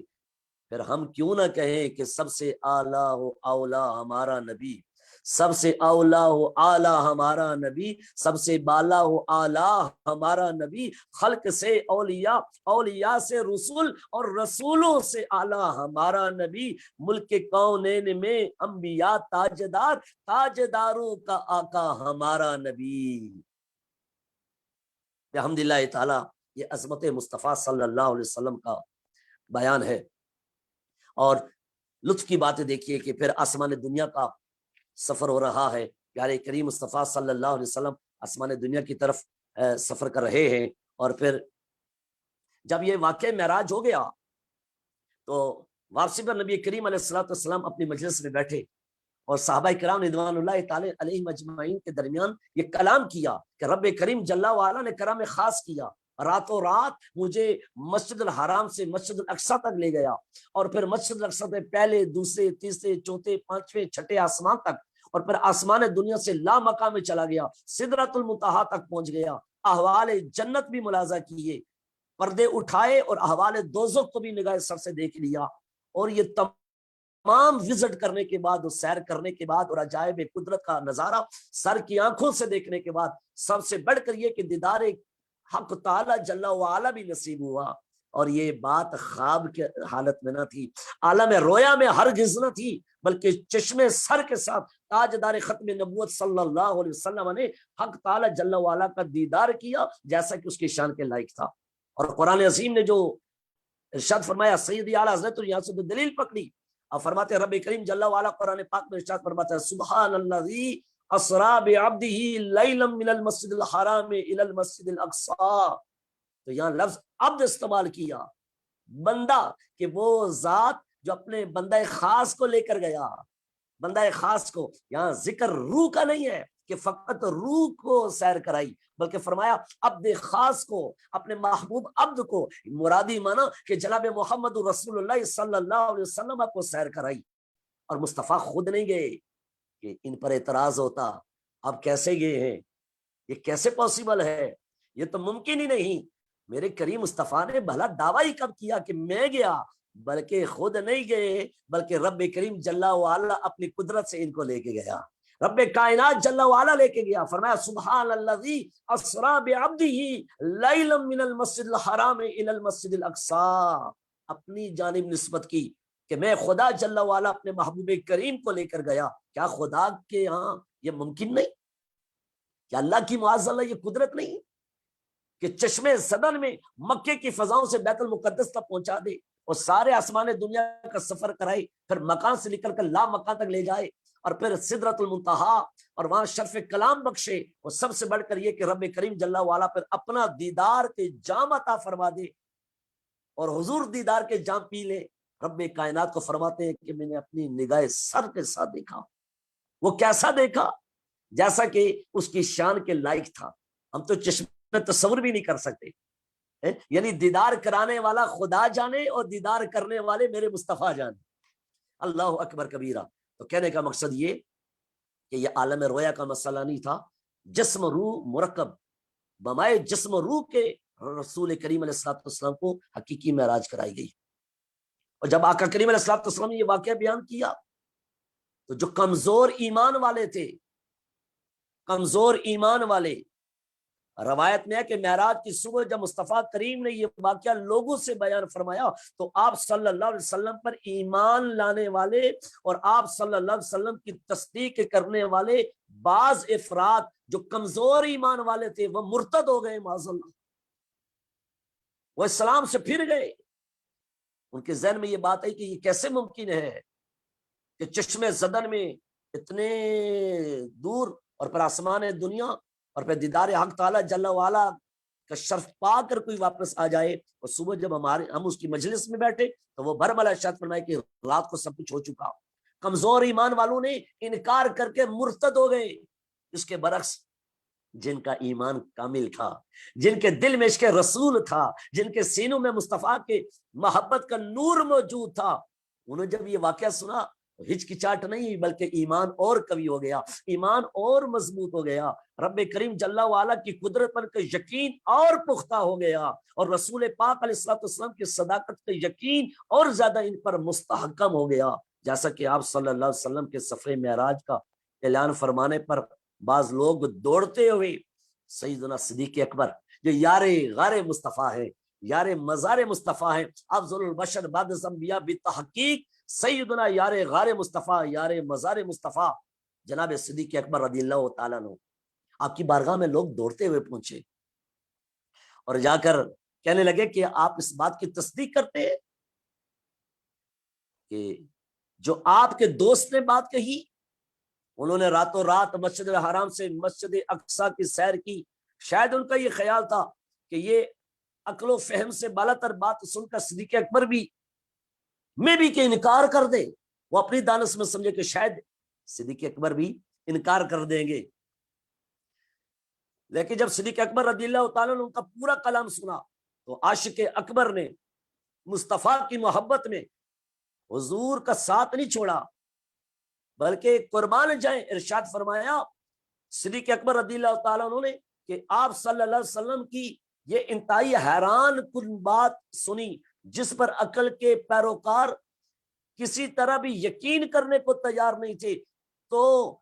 S5: پھر ہم کیوں نہ کہیں کہ سب سے اعلیٰ و اولا ہمارا نبی، سب سے اولا و اعلیٰ ہمارا نبی، سب سے بالا و اعلیٰ ہمارا نبی، خلق سے اولیاء، اولیاء سے رسول، اور رسولوں سے اعلیٰ ہمارا نبی، ملک کونین میں انبیاء تاجدار، تاجداروں کا آقا ہمارا نبی۔ الحمدللہ تعالی یہ عظمت مصطفیٰ صلی اللہ علیہ وسلم کا بیان ہے۔ اور لطف کی باتیں دیکھیے کہ پھر آسمان دنیا کا سفر ہو رہا ہے، پیارے کریم مصطفیٰ صلی اللہ علیہ وسلم آسمان دنیا کی طرف سفر کر رہے ہیں، اور پھر جب یہ واقعہ معراج ہو گیا تو واپسی پر نبی کریم علیہ الصلوۃ والسلام اپنی مجلس میں بیٹھے، اور صحابہ کرام رضوان اللہ تعالی علیہم اجمعین کے درمیان یہ کلام کیا کہ رب کریم جل وعلا نے کرم خاص کیا، راتوں رات مجھے مسجد الحرام سے مسجد الاقصی تک لے گیا، اور پھر مسجد الاقصی سے پہلے، دوسرے، تیسرے، چوتھے، پانچویں، چھٹے آسمان تک، اور پھر آسمان دنیا سے لا مقام میں چلا گیا، سدرۃ المنتہا تک پہنچ گیا، احوال جنت بھی ملاحظہ کیے، پردے اٹھائے، اور احوال دوزخ کو بھی نگاہ سر سے دیکھ لیا، اور یہ تمام وزٹ کرنے کے بعد، سیر کرنے کے بعد، اور عجائب قدرت کا نظارہ سر کی آنکھوں سے دیکھنے کے بعد، سب سے بڑھ کر یہ کہ دیدار حق تعالی جل وعلا بھی نصیب ہوا۔ اور یہ بات خواب کے حالت میں نہ تھی، عالم رویا میں ہرگز نہ تھی، بلکہ چشمے سر کے ساتھ تاجدار ختم نبوت صلی اللہ علیہ وسلم نے حق تعالی جل وعلا کا دیدار کیا، جیسا کہ اس کی شان کے لائق تھا۔ اور قرآن عظیم نے جو ارشاد فرمایا، سیدی اعلیٰ حضرت یہاں سے دلیل پکڑی، اور فرماتے ہیں رب کریم جل وعلا قرآن پاک میں ارشاد فرماتا ہے، سبحان الذی اسرا بعبدہ لیلا من المسجد الحرام الی المسجد الاقصی۔ تو یہاں لفظ عبد استعمال کیا، بندہ، کہ وہ ذات جو اپنے بندہ خاص کو لے کر گیا، بندہ خاص کو، یہاں ذکر روح کا نہیں ہے کہ فقط روح کو سیر کرائی، بلکہ فرمایا عبد خاص کو، اپنے محبوب عبد کو، مرادی مانا کہ جناب محمد رسول اللہ صلی اللہ علیہ وسلم کو سیر کرائی۔ اور مصطفیٰ خود نہیں گئے، کہ ان پر اعتراض ہوتا، اب کیسے گئے ہیں، یہ کیسے پاسبل ہے، یہ تو ممکن ہی نہیں۔ میرے کریم مصطفیٰ نے بھلا دعویٰ ہی کب کیا کہ میں گیا، بلکہ خود نہیں گئے، بلکہ رب کریم جل وعلا اپنی قدرت سے ان کو لے کے گیا، رب کائنات جل وعلا لے کے گیا۔ فرمایا سبحان الذی اسرا بعبدہ لیلا من المسجد الحرام الی المسجد الاقصی، اپنی جانب نسبت کی کہ میں خدا جل وعلا اپنے محبوب کریم کو لے کر گیا۔ کیا خدا کے ہاں یہ ممکن نہیں؟ کیا اللہ کی معاذ اللہ یہ قدرت نہیں کہ چشمے صدر میں مکے کی فضاؤں سے بیت المقدس تک پہنچا دے، اور سارے آسمان دنیا کا سفر کرائے، پھر مکان سے نکل کر لا مکان تک لے جائے، اور پھر سدرۃ المنتہا، اور وہاں شرف کلام بخشے، اور سب سے بڑھ کر یہ کہ رب کریم جل وعلا پھر اپنا دیدار کے جام عطا فرما دے، اور حضور دیدار کے جام پی لے۔ رب کائنات کو فرماتے ہیں کہ میں نے اپنی نگاہ سر کے ساتھ دیکھا۔ وہ کیسا دیکھا؟ جیسا کہ اس کی شان کے لائق تھا، ہم تو چشم میں تصور بھی نہیں کر سکتے۔ یعنی دیدار کرانے والا خدا جانے، اور دیدار کرنے والے میرے مصطفیٰ جانے۔ اللہ اکبر کبیرہ۔ تو کہنے کا مقصد یہ کہ یہ عالم رویا کا مسئلہ نہیں تھا، جسم روح مرکب بمائے جسم روح کے رسول کریم علیہ الصلوۃ والسلام کو حقیقی معراج کرائی گئی۔ اور جب آقا کریم علیہ الصلوۃ والسلام نے یہ واقعہ بیان کیا تو جو کمزور ایمان والے تھے، کمزور ایمان والے، روایت میں ہے کہ معراج کی صبح جب مصطفیٰ کریم نے یہ واقعہ لوگوں سے بیان فرمایا تو آپ صلی اللہ علیہ وسلم پر ایمان لانے والے اور آپ صلی اللہ علیہ وسلم کی تصدیق کرنے والے بعض افراد جو کمزور ایمان والے تھے وہ مرتد ہو گئے، معاذ اللہ، وہ اسلام سے پھر گئے۔ ان کے ذہن میں یہ بات آئی کہ یہ کیسے ممکن ہے کہ چشمے زدن میں اتنے دور اور پھر آسمان دنیا اور پھر دیدار حق تعالی جل وعلا کا شرف پا کر کوئی واپس آ جائے، اور صبح جب ہم اس کی مجلس میں بیٹھے تو وہ برملا ارشاد فرمائے کہ رات کو سب کچھ ہو چکا۔ کمزور ایمان والوں نے انکار کر کے مرتد ہو گئے۔ اس کے برعکس جن کا ایمان کامل تھا، جن کے دل میں عشق رسول تھا، جن کے سینوں میں مصطفیٰ کے محبت کا نور موجود تھا، انہوں جب یہ واقعہ سنا ہچکچاہٹ نہیں بلکہ ایمان اور قوی ہو گیا، ایمان اور مضبوط ہو گیا، رب کریم جل وعلا کی قدرت پر کا یقین اور پختہ ہو گیا، اور رسول پاک علیہ الصلوۃ والسلام کی صداقت کا یقین اور زیادہ ان پر مستحکم ہو گیا۔ جیسا کہ آپ صلی اللہ علیہ وسلم کے سفر معراج کا اعلان فرمانے پر بعض لوگ دوڑتے ہوئے سیدنا صدیق اکبر جو یار غار مصطفیٰ ہے، یار مزار مصطفیٰ ہے، افضل البشر بعد الانبیاء بتحقیق سیدنا یار غار مصطفیٰ، یار مزار مصطفیٰ جناب صدیق اکبر رضی اللہ تعالیٰ عنہ، آپ کی بارگاہ میں لوگ دوڑتے ہوئے پہنچے اور جا کر کہنے لگے کہ آپ اس بات کی تصدیق کرتے ہیں کہ جو آپ کے دوست نے بات کہی، انہوں نے راتوں رات مسجد الحرام سے مسجد اقصی کی سیر کی، شاید ان کا یہ خیال تھا کہ یہ عقل و فہم سے بالا تر بات سن کر صدیق اکبر بھی میں بھی کہ انکار کر دے، وہ اپنی دانش میں سمجھے کہ شاید صدیق اکبر بھی انکار کر دیں گے، لیکن جب صدیق اکبر رضی اللہ تعالیٰ نے ان کا پورا کلام سنا تو عاشق اکبر نے مصطفیٰ کی محبت میں حضور کا ساتھ نہیں چھوڑا بلکہ قربان جائیں، ارشاد فرمایا صدیق اکبر رضی اللہ تعالیٰ عنہ نے کہ آپ صلی اللہ علیہ وسلم کی یہ انتہائی حیران کن بات سنی جس پر عقل کے پیروکار کسی طرح بھی یقین کرنے کو تیار نہیں تھے، تو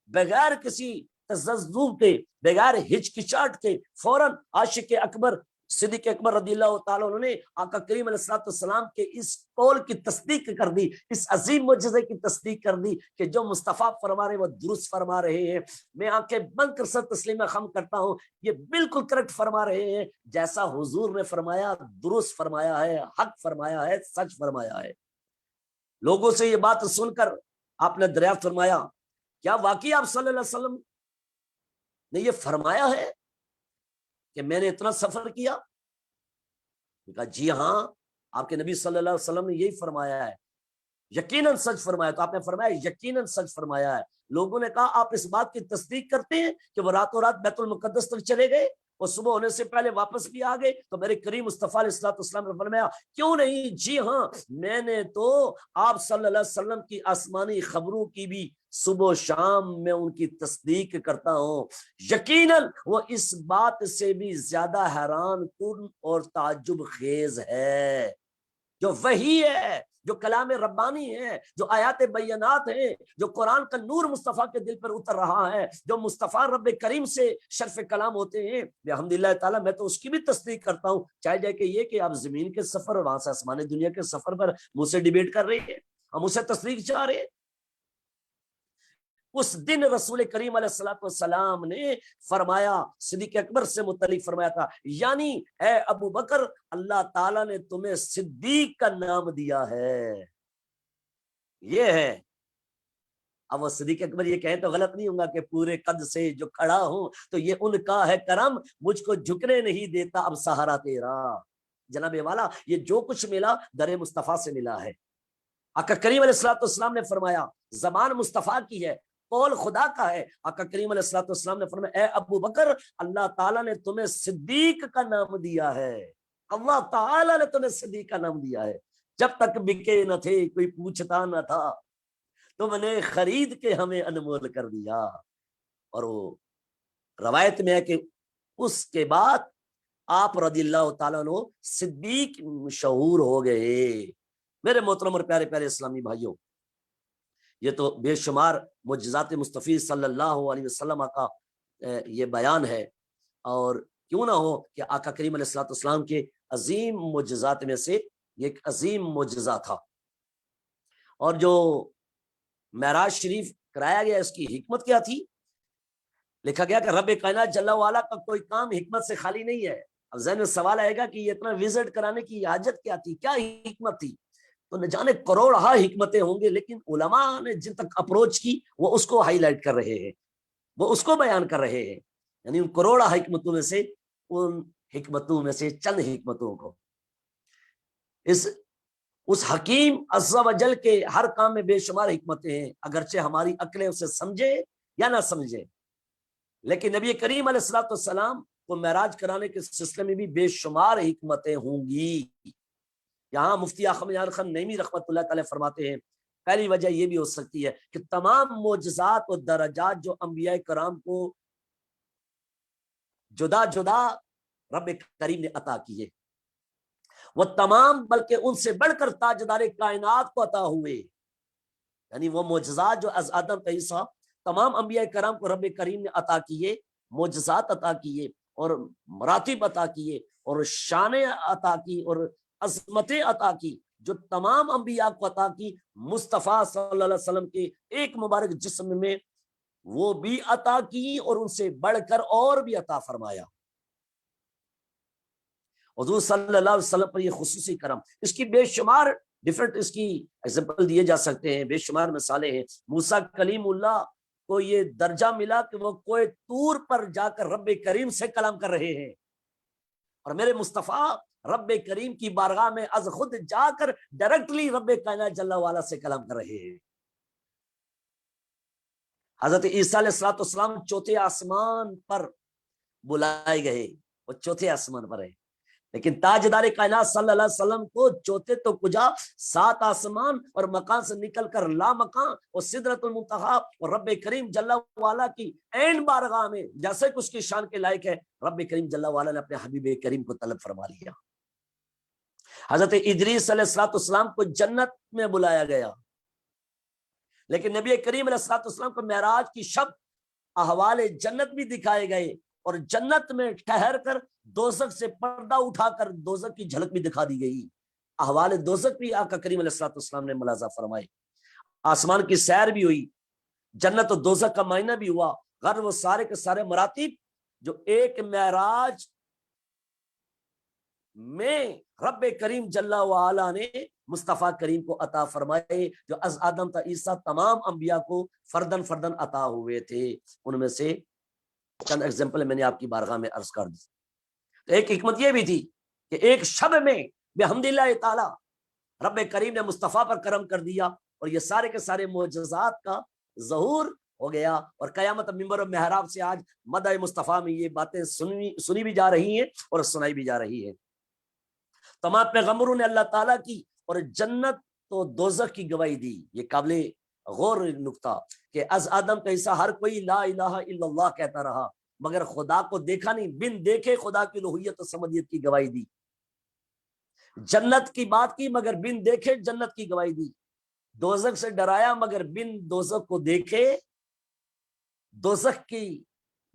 S5: بغیر کسی تذبذب کے، بغیر ہچکچاہٹ کے فوراً عاشق اکبر صدیق اکبر رضی اللہ تعالیٰ عنہ نے آقا کریم علیہ الصلوۃ والسلام کے اس قول کی تصدیق کر دی، اس عظیم معجزے کی تصدیق کر دی کہ جو مصطفیٰ فرما رہے ہیں وہ درست فرما رہے ہیں، میں آنکھیں بند کر سر تسلیم خم کرتا ہوں، یہ بالکل کریکٹ فرما رہے ہیں، جیسا حضور نے فرمایا درست فرمایا ہے، حق فرمایا ہے، سچ فرمایا ہے۔ لوگوں سے یہ بات سن کر آپ نے دریافت فرمایا کیا واقعی آپ صلی اللہ علیہ وسلم نے یہ فرمایا ہے کہ میں نے اتنا سفر کیا؟ کہا جی ہاں، آپ کے نبی صلی اللہ علیہ وسلم نے یہی فرمایا ہے، یقیناً سچ فرمایا۔ تو آپ نے فرمایا یقیناً سچ فرمایا ہے۔ لوگوں نے کہا آپ اس بات کی تصدیق کرتے ہیں کہ وہ راتوں رات بیت المقدس تک چلے گئے، وہ صبح ہونے سے پہلے واپس بھی آ گئے؟ تو میرے کریم مصطفیٰ علیہ الصلوۃ والسلام نے فرمایا کیوں نہیں، جی ہاں، میں نے تو آپ صلی اللہ علیہ وسلم کی آسمانی خبروں کی بھی صبح و شام میں ان کی تصدیق کرتا ہوں، یقیناً وہ اس بات سے بھی زیادہ حیران کن اور تعجب خیز ہے جو وحی ہے، جو کلام ربانی ہے، جو آیات بینات ہیں، جو قرآن کا نور مصطفیٰ کے دل پر اتر رہا ہے، جو مصطفیٰ رب کریم سے شرف کلام ہوتے ہیں، الحمدللہ تعالیٰ میں تو اس کی بھی تصدیق کرتا ہوں، چاہے جائے کہ یہ کہ آپ زمین کے سفر اور وہاں سے آسمان دنیا کے سفر پر مجھ سے ڈیبیٹ کر رہے ہیں، ہم اسے تصدیق چاہ رہے ہیں۔ اس دن رسول کریم علیہ الصلوۃ والسلام نے فرمایا، صدیق اکبر سے متعلق فرمایا تھا، یعنی اے ابو بکر اللہ تعالیٰ نے تمہیں صدیق کا نام دیا ہے، یہ ہے۔ اب وہ صدیق اکبر یہ کہیں تو غلط نہیں ہوگا کہ پورے قد سے جو کھڑا ہوں تو یہ ان کا ہے کرم، مجھ کو جھکنے نہیں دیتا اب سہارا تیرا۔ جناب والا یہ جو کچھ ملا در مصطفیٰ سے ملا ہے۔ آقا کریم علیہ الصلوۃ والسلام نے فرمایا زبان مصطفیٰ کی ہے، قول خدا کا ہے۔ آقا کریم علیہ الصلوۃ والسلام نے فرمایا اے ابو بکر اللہ تعالیٰ نے تمہیں صدیق کا نام دیا ہے، اللہ تعالیٰ نے تمہیں صدیق کا نام دیا ہے، جب تک بکے نہ تھے کوئی پوچھتا نہ تھا، تم نے خرید کے ہمیں انمول کر دیا۔ اور وہ روایت میں ہے کہ اس کے بعد آپ رضی اللہ تعالیٰ عنہ صدیق مشہور ہو گئے۔ میرے محترم اور پیارے پیارے اسلامی بھائیوں، یہ تو بے شمار معجزات مصطفی صلی اللہ علیہ وسلم کا یہ بیان ہے، اور کیوں نہ ہو کہ آقا کریم علیہ الصلوۃ والسلام کے عظیم معجزات میں سے یہ ایک عظیم معجزہ تھا۔ اور جو معراج شریف کرایا گیا اس کی حکمت کیا تھی؟ لکھا گیا کہ رب کائنات جل وعلا کا کوئی کام حکمت سے خالی نہیں ہے۔ اب ذہن میں سوال آئے گا کہ یہ اتنا وزٹ کرانے کی حاجت کیا تھی، کیا حکمت تھی؟ تو نہ جانے کروڑ حکمتیں ہوں گے، لیکن علماء نے جن تک اپروچ کی وہ اس کو ہائی لائٹ کر رہے ہیں، وہ اس کو بیان کر رہے ہیں، یعنی ان کروڑ حکمتوں میں سے ان حکمتوں میں سے چند حکمتوں کو، اس حکیم عز و جل کے ہر کام میں بے شمار حکمتیں ہیں، اگرچہ ہماری عقلیں اسے سمجھے یا نہ سمجھے، لیکن نبی کریم علیہ الصلوۃ والسلام کو معراج کرانے کے سلسلے میں بھی بے شمار حکمتیں ہوں گی۔ یہاں مفتی احمد خان نعیمی رحمۃ اللہ تعالی فرماتے ہیں پہلی وجہ یہ بھی ہو سکتی ہے کہ تمام معجزات اور درجات جو انبیاء کرام کو جدا جدا رب کریم نے عطا کیے، وہ تمام بلکہ ان سے بڑھ کر تاجدار کائنات کو عطا ہوئے، یعنی وہ معجزات جو از آدم تا عیسیٰ تمام انبیاء کرام کو رب کریم نے عطا کیے، معجزات عطا کیے اور مراتب عطا کیے اور شانیں عطا کی اور عظمتیں عطا کی، جو تمام انبیاء کو عطا کی مصطفیٰ صلی اللہ علیہ وسلم کے ایک مبارک جسم میں وہ بھی عطا کی اور ان سے بڑھ کر اور بھی عطا فرمایا۔ حضور صلی اللہ علیہ وسلم پر یہ خصوصی کرم، اس کی بے شمار ڈیفرنٹ اس کی ایگزامپل دیے جا سکتے ہیں، بے شمار مثالیں ہیں۔ موسیٰ کلیم اللہ کو یہ درجہ ملا کہ وہ کوہ طور پر جا کر رب کریم سے کلام کر رہے ہیں، اور میرے مصطفیٰ رب کریم کی بارگاہ میں از خود جا کر ڈائریکٹلی رب کائنات جل وعلا سے کلام کر رہے ہیں۔ حضرت عیسیٰ علیہ السلام چوتھے آسمان پر بلائے گئے، وہ چوتھے آسمان پر ہے، لیکن تاجدار کائنات صلی اللہ علیہ وسلم کو چوتھے تو کجا 7 آسمان اور مکان سے نکل کر لا مکان اور سدرۃ المنتہا اور رب کریم جل وعلا کی عین بارگاہ میں جیسے کچھ کی شان کے لائق ہے، رب کریم جل وعلا نے اپنے حبیب کریم کو طلب فرما لیا۔ حضرت ادریس علیہ السلام کو جنت میں بلایا گیا، لیکن نبی کریم علیہ السلام کو معراج کی شب احوال جنت بھی دکھائے گئے اور جنت میں ٹھہر کر دوزخ سے پردہ اٹھا کر دوزخ کی جھلک بھی دکھا دی گئی، احوال دوزخ بھی آقا کریم علیہ السلام نے ملاحظہ فرمائے، آسمان کی سیر بھی ہوئی، جنت و دوزخ کا معائنہ بھی ہوا، غر وہ سارے کے سارے مراتب جو ایک معراج میں رب کریم جل وعلا نے مصطفیٰ کریم کو عطا فرمائے، جو از آدم تا عیسیٰ تمام انبیاء کو فردن فردن عطا ہوئے تھے۔ ان میں سے چند ایگزامپل میں نے آپ کی بارگاہ میں عرض کر دی۔ تو ایک حکمت یہ بھی تھی کہ ایک شب میں بحمد اللہ تعالی رب کریم نے مصطفیٰ پر کرم کر دیا اور یہ سارے کے سارے معجزات کا ظہور ہو گیا، اور قیامت منبر و محراب سے آج مدح مصطفیٰ میں یہ باتیں سنی بھی جا رہی ہیں اور سنائی بھی جا رہی ہیں۔ تمام پیغمبروں نے اللہ تعالیٰ کی اور جنت تو دوزخ کی گواہی دی۔ یہ قابل غور نکتہ کہ از آدم کا حصہ ہر کوئی لا الہ الا اللہ کہتا رہا، مگر خدا کو دیکھا نہیں، بن دیکھے خدا کی الوہیت و سمدیت کی گواہی دی۔ جنت کی بات کی مگر بن دیکھے جنت کی گواہی دی۔ دوزخ سے ڈرایا مگر بن دوزخ کو دیکھے دوزخ کی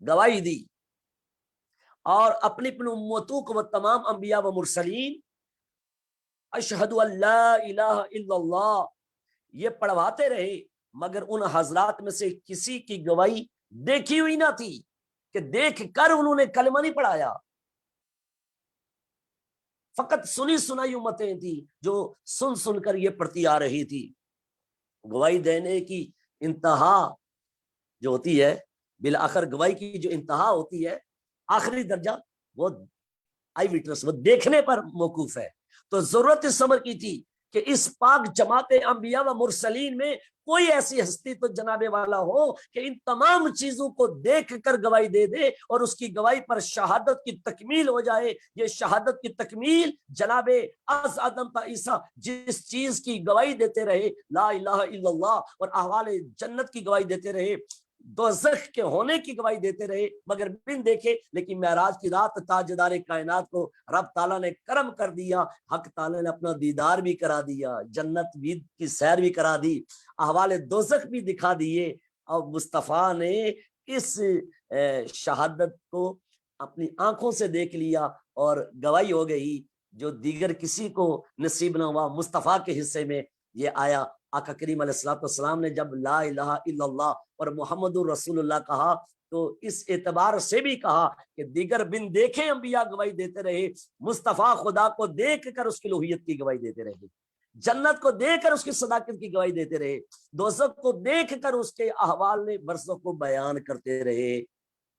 S5: گواہی دی، اور اپنی اپنی امتوں کو وہ تمام انبیاء و مرسلین اشہد ان لا الہ الا اللہ یہ پڑھواتے رہے، مگر ان حضرات میں سے کسی کی گواہی دیکھی ہوئی نہ تھی کہ دیکھ کر انہوں نے کلمہ نہیں پڑھایا، فقط سنی سنائی امتیں تھی جو سن سن کر یہ پڑھتی آ رہی تھی۔ گواہی دینے کی انتہا جو ہوتی ہے، بالآخر گواہی کی جو انتہا ہوتی ہے، آخری درجہ وہ آئی وٹنس، وہ دیکھنے پر موقوف ہے۔ تو ضرورت اس صبر کی تھی کہ اس پاک جماعت انبیاء و مرسلین میں کوئی ایسی ہستی تو جناب والا ہو کہ ان تمام چیزوں کو دیکھ کر گواہی دے دے اور اس کی گواہی پر شہادت کی تکمیل ہو جائے۔ یہ شہادت کی تکمیل جناب از آدم تا عیسیٰ جس چیز کی گواہی دیتے رہے، لا الہ الا اللہ، اور احوال جنت کی گواہی دیتے رہے، دوزخ کے ہونے کی گواہی دیتے رہے، مگر بن دیکھے، لیکن معراج کی رات تاجدار کائنات کو رب تعالیٰ نے کرم کر دیا، حق تعالیٰ نے اپنا دیدار بھی کرا دیا، جنت بھی کی سیر بھی کرا دی، احوال دوزخ بھی دکھا دیے، اور مصطفیٰ نے اس شہادت کو اپنی آنکھوں سے دیکھ لیا اور گواہی ہو گئی جو دیگر کسی کو نصیب نہ ہوا۔ مصطفیٰ کے حصے میں یہ آیا۔ آقا کریم علیہ السلام نے جب لا الہ الا اللہ اور محمد الرسول اللہ کہا تو اس اعتبار سے بھی کہا کہ دیگر بن دیکھے انبیاء گواہی دیتے رہے، مصطفیٰ خدا کو دیکھ کر اس کی الوہیت کی گواہی دیتے رہے، جنت کو دیکھ کر اس کی صداقت کی گواہی دیتے رہے، دوزخ کو دیکھ کر اس کے احوال نے برسوں کو بیان کرتے رہے،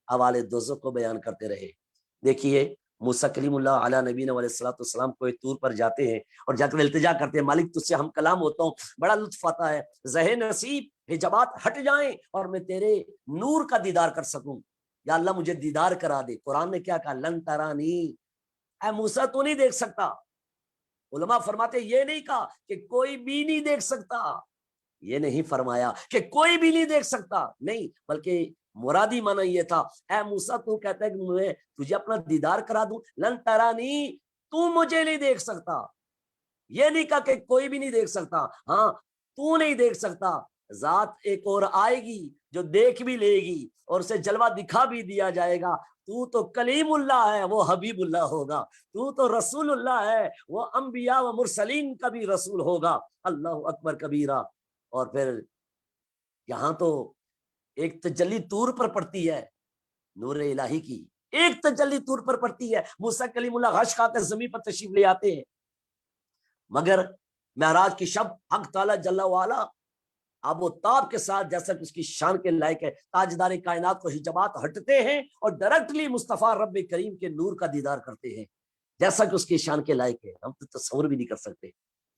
S5: احوال دوزخ کو بیان کرتے رہے۔ دیکھیے موسیٰ کلیم اللہ علیہ نبینا علیہ السلام کوہ طور پر جاتے ہیں اور جا کر التجا کرتے ہیں، مالک تجھ سے ہم کلام ہوتا ہوں، بڑا لطف آتا ہے، زہ نصیب حجابات ہٹ جائیں اور میں تیرے نور کا دیدار کر سکوں، یا اللہ مجھے دیدار کرا دے۔ قرآن نے کیا کہا؟ لن ترانی، اے موسیٰ تو نہیں دیکھ سکتا۔ علماء فرماتے یہ نہیں کہا کہ کوئی بھی نہیں دیکھ سکتا، یہ نہیں فرمایا کہ کوئی بھی نہیں دیکھ سکتا, نہیں, بلکہ مرادی معنی یہ تھا, اے موسیٰ تو کہتا ہے کہ میں تجھے اپنا دیدار کرا دوں, لن ترانی, تو مجھے نہیں دیکھ سکتا. یہ نہیں کہا کہ کوئی بھی نہیں دیکھ سکتا, ہاں تو نہیں دیکھ سکتا, ذات ایک اور آئے گی جو دیکھ بھی لے گی اور اسے جلوہ دکھا بھی دیا جائے گا. تو کلیم اللہ ہے, وہ حبیب اللہ ہوگا. تو رسول اللہ ہے, وہ انبیاء و مرسلین کا بھی رسول ہوگا. اللہ اکبر کبیرہ. اور پھر یہاں تو ایک تجلی طور پر پڑتی ہے, نور الہی کی ایک تجلی طور پر پڑتی ہے. موسیٰ کلیم اللہ غش کھا کر زمین پر تشریف لے آتے ہیں, مگر معراج کی شب حق تعالیٰ جل وعلا اب وہ تاب کے ساتھ, جیسا کہ اس کی شان کے لائق ہے, تاجدار کائنات کو حجابات ہٹتے ہیں اور ڈائریکٹلی مصطفیٰ رب کریم کے نور کا دیدار کرتے ہیں, جیسا کہ اس کی شان کے لائق ہے. ہم تو تصور بھی نہیں کر سکتے.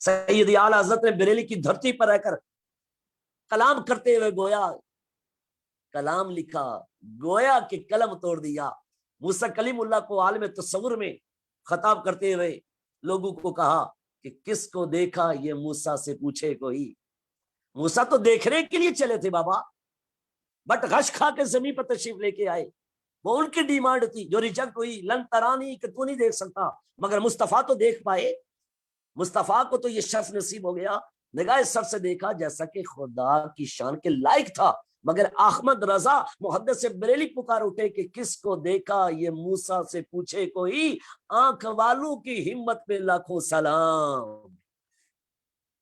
S5: سیدی اعلیٰ حضرت نے بریلی کی دھرتی پر رہ کر کلام کرتے ہوئے گویا کلام لکھا, گویا کہ قلم توڑ دیا. موسیٰ کلیم اللہ کو عالم تصور میں خطاب کرتے ہوئے لوگوں کو کہا کہ کس کو دیکھا یہ موسیٰ سے پوچھے کوئی. موسیٰ تو دیکھنے کے لیے چلے تھے بابا, بٹ غش کھا کے زمین پر تشریف لے کے آئے. وہ ان کی ڈیمانڈ تھی جو ریجیکٹ ہوئی, لن ترانی, کہ تو نہیں دیکھ سکتا, مگر مصطفیٰ تو دیکھ پائے. مصطفیٰ کو تو یہ شرف نصیب ہو گیا, نگاہ سر سے دیکھا جیسا کہ خدا کی شان کے لائق تھا. مگر احمد رضا محدث بریلی پکار اٹھے کہ کس کو دیکھا یہ موسیٰ سے پوچھے کوئی, آنکھ والوں کی ہمت پہ لاکھوں سلام.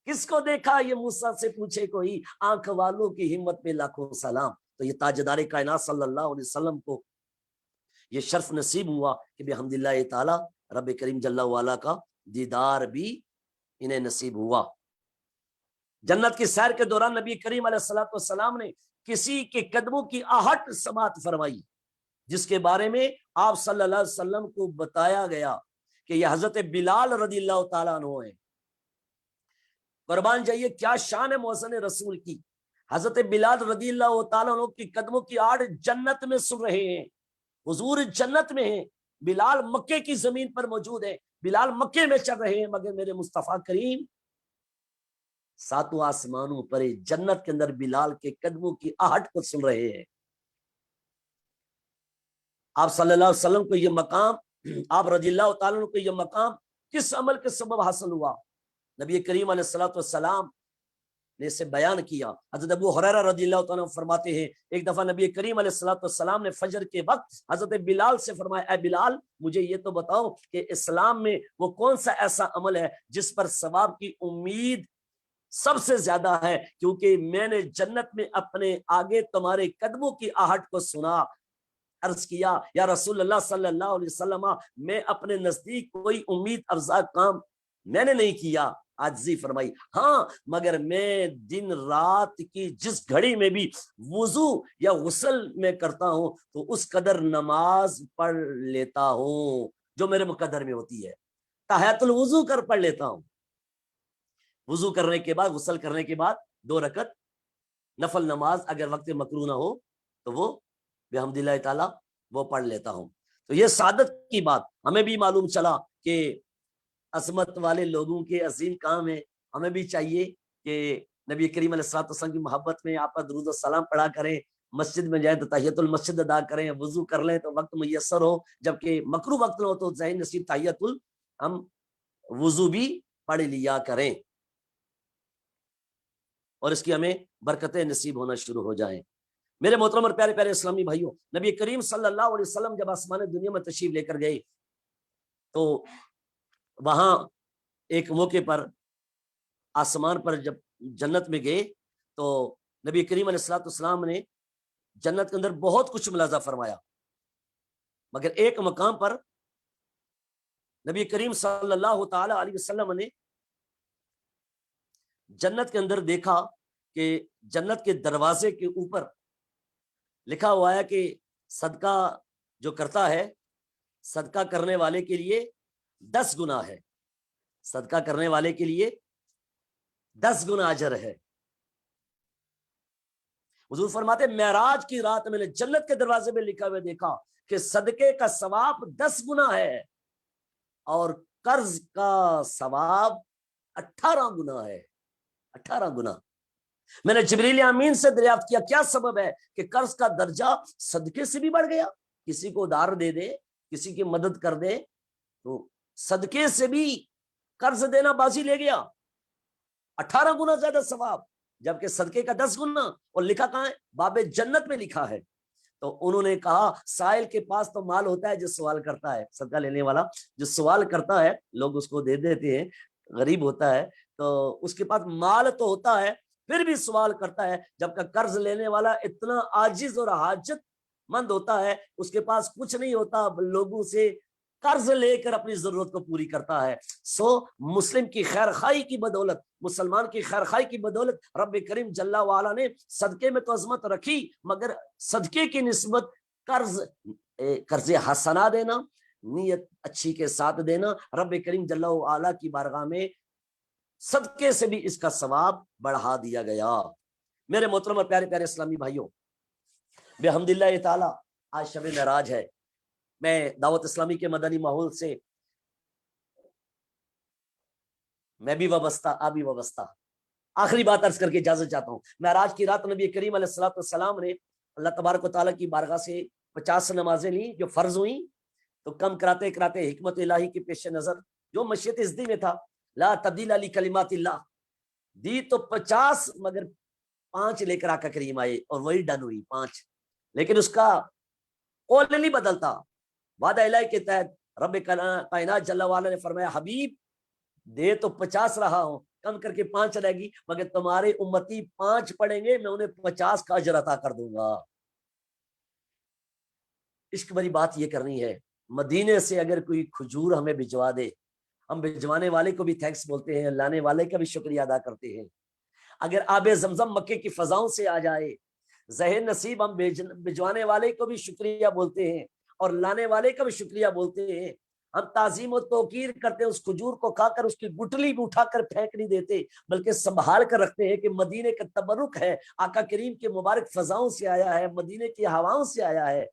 S5: کس کو دیکھا یہ موسیٰ سے پوچھے کوئی, آنکھ والوں کی ہمت پہ لاکھوں سلام. تو یہ تاجدار کائنات صلی اللہ علیہ وسلم کو یہ شرف نصیب ہوا کہ بحمدللہ تعالی رب کریم جل وعلا کا دیدار بھی انہیں نصیب ہوا. جنت کی سیر کے دوران نبی کریم علیہ الصلوۃ والسلام نے کسی کے قدموں کی آہٹ سماعت فرمائی, جس کے بارے میں آپ صلی اللہ علیہ وسلم کو بتایا گیا کہ یہ حضرت بلال رضی اللہ تعالیٰ عنہ ہیں. قربان جائیے کیا شان ہے محسن رسول کی. حضرت بلال رضی اللہ تعالیٰ عنہ کی قدموں کی آہٹ جنت میں سن رہے ہیں, حضور جنت میں ہیں, بلال مکے کی زمین پر موجود ہے, بلال مکے میں چل رہے ہیں, مگر میرے مصطفیٰ کریم ساتوں آسمانوں پر جنت کے اندر بلال کے قدموں کی آہٹ کو سن رہے ہیں. آپ صلی اللہ علیہ وسلم کو یہ مقام, آپ رضی اللہ تعالیٰ عنہ کو یہ مقام کس عمل کے سبب حاصل ہوا؟ نبی کریم علیہ الصلوۃ والسلام نے اسے بیان کیا. حضرت ابو ہریرہ رضی اللہ تعالیٰ عنہ فرماتے ہیں ایک دفعہ نبی کریم علیہ الصلوۃ والسلام نے فجر کے وقت حضرت بلال سے فرمایا, اے بلال مجھے یہ تو بتاؤ کہ اسلام میں وہ کون سا ایسا عمل ہے جس پر ثواب کی امید سب سے زیادہ ہے, کیونکہ میں نے جنت میں اپنے آگے تمہارے قدموں کی آہٹ کو سنا. عرض کیا یا رسول اللہ صلی اللہ علیہ وسلم, میں اپنے نزدیک کوئی امید افزا کام میں نے نہیں کیا. عاجزی فرمائی, ہاں مگر میں دن رات کی جس گھڑی میں بھی وضو یا غسل میں کرتا ہوں تو اس قدر نماز پڑھ لیتا ہوں جو میرے مقدر میں ہوتی ہے. تحیۃ الوضو کر پڑھ لیتا ہوں, وضو کرنے کے بعد غسل کرنے کے بعد 2 رکعت نفل نماز اگر وقت مکروہ نہ ہو تو وہ بحمدللہ تعالی وہ پڑھ لیتا ہوں. تو یہ سعادت کی بات ہمیں بھی معلوم چلا کہ عظمت والے لوگوں کے عظیم کام ہے. ہمیں بھی چاہیے کہ نبی کریم علیہ الصلوۃ والسلام کی محبت میں آپ کا درود و سلام پڑھا کریں, مسجد میں جائیں تو تحیۃ المسجد ادا کریں, وضو کر لیں تو وقت میسر ہو, جبکہ مکروہ وقت نہ ہو تو ذہن نصیب تحیۃ ہم وضو بھی پڑھ لیا کریں اور اس کی ہمیں برکتیں نصیب ہونا شروع ہو جائیں. میرے محترم اور پیارے پیارے اسلامی بھائیوں, نبی کریم صلی اللہ علیہ وسلم جب آسمان دنیا میں تشریف لے کر گئے تو وہاں ایک موقع پر آسمان پر جب جنت میں گئے تو نبی کریم علیہ الصلوۃ والسلام نے جنت کے اندر بہت کچھ ملاحظہ فرمایا, مگر ایک مقام پر نبی کریم صلی اللہ تعالی علیہ وسلم نے جنت کے اندر دیکھا کہ جنت کے دروازے کے اوپر لکھا ہوا ہے کہ صدقہ جو کرتا ہے, صدقہ کرنے والے کے لیے 10 گنا ہے, صدقہ کرنے والے کے لیے 10 گنا اجر ہے. حضور فرماتے معراج کی رات میں نے جنت کے دروازے میں لکھا ہوا دیکھا کہ صدقے کا ثواب 10 گنا ہے اور قرض کا ثواب 18 گنا ہے. 18 گنا. میں نے جبریل امین سے دریافت کیا کیا سبب ہے کہ قرض کا درجہ صدقے سے بھی بڑھ گیا؟ کسی کو ادھار دے دے، کسی کی مدد کر دے تو صدقے سے بھی قرض دینا بازی لے گیا، 18 گنا زیادہ ثواب، جبکہ صدقے کا 10 گنا۔ اور لکھا کہاں ہے؟ باب جنت میں لکھا ہے۔ تو انہوں نے کہا سائل کے پاس تو مال ہوتا ہے جو سوال کرتا ہے، صدقہ لینے والا جو سوال کرتا ہے لوگ اس کو دے دیتے ہیں، غریب ہوتا ہے تو اس کے پاس مال تو ہوتا ہے پھر بھی سوال کرتا ہے، جبکہ قرض لینے والا اتنا عاجز اور حاجت مند ہوتا ہے، اس کے پاس کچھ نہیں ہوتا، لوگوں سے قرض لے کر اپنی ضرورت کو پوری کرتا ہے۔ سو مسلم کی خیر خواہی کی بدولت، مسلمان کی خیر خواہی کی بدولت رب کریم جل وعلا نے صدقے میں تو عظمت رکھی، مگر صدقے کی نسبت قرض حسنہ دینا، نیت اچھی کے ساتھ دینا، رب کریم جل وعلا کی بارگاہ میں صدقے سے بھی اس کا ثواب بڑھا دیا گیا۔ میرے محترم اور پیارے پیارے اسلامی بھائیوں، بحمد اللہ تعالی آج شب معراج ہے۔ میں دعوت اسلامی کے مدنی ماحول سے میں بھی وابستہ، آپ بھی وابستہ۔ آخری بات عرض کر کے اجازت چاہتا ہوں۔ معراج کی رات نبی کریم علیہ السلام نے اللہ تبارک و تعالیٰ کی بارگاہ سے 50 نمازیں لیں جو فرض ہوئیں، تو کم کراتے کراتے حکمت الہی کے پیش نظر جو مشیت ازدی میں تھا، لا تبدیل لکلمات اللہ، دی تو 50 مگر 5 لے کر آقا کریم آئے اور وہی ڈن ہوئی 5، لیکن اس کا قول نہیں بدلتا۔ وعدہ الہی کے تحت رب کائنات جل وعلا نے فرمایا حبیب دے تو 50 رہا ہوں، کم کر کے 5 رہے گی، مگر تمہارے امتی 5 پڑھیں گے میں انہیں 50 کا اجر عطا کر دوں گا۔ عشق بری بات یہ کرنی ہے، مدینے سے اگر کوئی کھجور ہمیں بھجوا دے، ہم بھجوانے والے کو بھی تھینکس بولتے ہیں، لانے والے کا بھی شکریہ ادا کرتے ہیں۔ اگر آب زمزم مکے کی فضاؤں سے آ جائے، زہر نصیب، ہم بھجوانے والے کو بھی شکریہ بولتے ہیں اور لانے والے کا بھی شکریہ بولتے ہیں۔ ہم تعظیم و توقیر کرتے ہیں، اس کھجور کو کھا کر اس کی گٹلی بھی اٹھا کر پھینک نہیں دیتے، بلکہ سنبھال کر رکھتے ہیں کہ مدینے کا تبرک ہے، آقا کریم کے مبارک فضاؤں سے آیا ہے، مدینے کی ہواؤں سے آیا ہے۔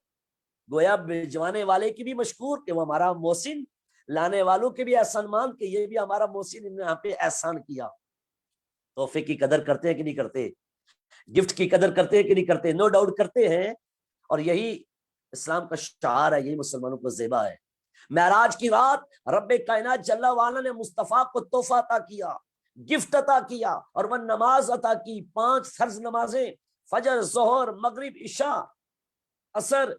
S5: گویا بھجوانے والے کی بھی مشکور کہ وہ ہمارا محسن، لانے والوں کے بھی احسان مان کہ یہ بھی ہمارا محسن، انہوں نے یہاں پہ احسان کیا۔ تحفے کی قدر کرتے ہیں کہ نہیں کرتے؟ گفٹ کی قدر کرتے ہیں کہ نہیں کرتے؟ نو ڈاؤٹ کرتے ہیں، اور یہی اسلام کا شعار ہے، یہی مسلمانوں کو زیبا ہے۔ معراج کی رات رب کائنات جل وعلا نے مصطفیٰ کو تحفہ عطا کیا، گفٹ عطا کیا، اور وہ نماز عطا کی، 5 فرض نمازیں، فجر، ظہر، مغرب، عشاء، عصر،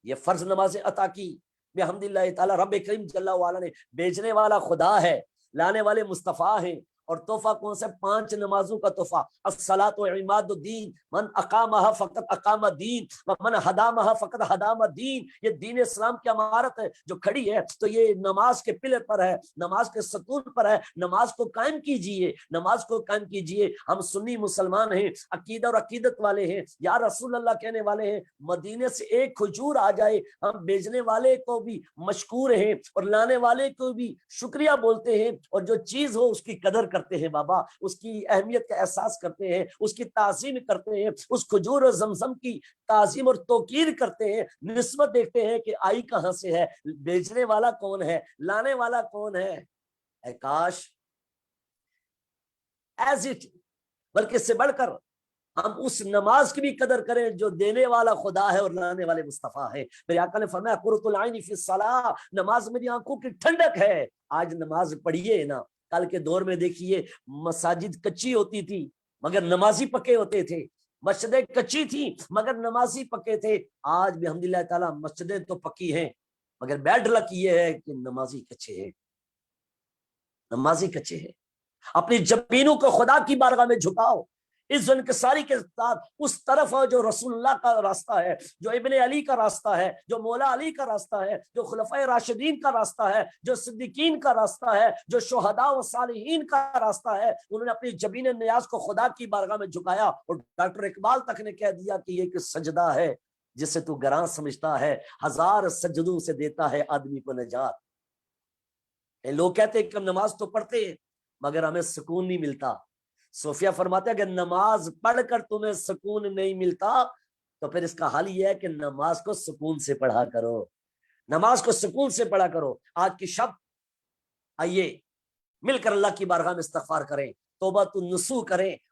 S5: یہ فرض نمازیں عطا کی۔ بحمد اللہ تعالی رب کریم جل وعلا نے بیچنے والا خدا ہے، لانے والے مصطفیٰ ہیں، اور تحفہ کون سا؟ 5 نمازوں کا تحفہ۔ الصلاۃ عماد الدین، من اقامها فقط اقام الدین ومن ہدامها فقط ہدام الدین۔ یہ دین اسلام کی عمارت ہے جو کھڑی ہے، تو یہ نماز کے پلر پر ہے، نماز کے ستون پر ہے۔ نماز کو قائم کیجئے، نماز کو قائم کیجئے۔ ہم سنی مسلمان ہیں، عقیدہ اور عقیدت والے ہیں، یا رسول اللہ کہنے والے ہیں۔ مدینے سے ایک کھجور آ جائے، ہم بیچنے والے کو بھی مشکور ہیں اور لانے والے کو بھی شکریہ بولتے ہیں، اور جو چیز ہو اس کی قدر کرتے ہیں بابا، اس کی اہمیت کا احساس کرتے ہیں، اس کی تعظیم کرتے ہیں، اس کھجور اور زمزم کی تعظیم اور توقیر کرتے ہیں، نسبت دیکھتے ہیں کہ آئی کہاں سے ہے، بیچنے والا کون ہے، لانے والا کون ہے۔ اے کاش ایز اٹ، بلکہ اس سے بڑھ کر ہم اس نماز کی بھی قدر کریں جو دینے والا خدا ہے اور لانے والے مصطفیٰ ہے۔ میرے آقا نے فرمایا قرۃ العین فی الصلاۃ، نماز میری آنکھوں کی ٹھنڈک ہے۔ آج نماز پڑھیے نا، کل کے دور میں دیکھیے مساجد کچی ہوتی تھی مگر نمازی پکے ہوتے تھے، مسجدیں کچی تھی مگر نمازی پکے تھے۔ آج بھی الحمدللہ تعالیٰ مسجدیں تو پکی ہیں مگر بیڈ لک یہ ہے کہ نمازی کچے ہیں، نمازی کچے ہیں۔ اپنی جبینوں کو خدا کی بارگاہ میں جھکاؤ، اس انکساری کے ساتھ اس طرف ہے جو رسول اللہ کا راستہ ہے، جو ابن علی کا راستہ ہے، جو مولا علی کا راستہ ہے، جو خلفائے راشدین کا راستہ ہے، جو صدیقین کا راستہ ہے، جو شہداء و صالحین کا راستہ ہے۔ انہوں نے اپنی جبین نیاز کو خدا کی بارگاہ میں جھکایا، اور ڈاکٹر اقبال تک نے کہہ دیا کہ یہ ایک سجدہ ہے جسے تو گراں سمجھتا ہے، 1000 سجدوں سے دیتا ہے آدمی کو نجات۔ لوگ کہتے ہیں کہ ہم نماز تو پڑھتے ہیں مگر ہمیں سکون نہیں ملتا۔ صوفیہ فرماتے ہیں کہ نماز پڑھ کر تمہیں سکون نہیں ملتا تو پھر اس کا حل یہ ہے کہ نماز کو سکون سے پڑھا کرو، نماز کو سکون سے پڑھا کرو۔ آج کی شب آئیے مل کر اللہ کی بارگاہ میں استغفار کریں، توبہ النصوح کریں،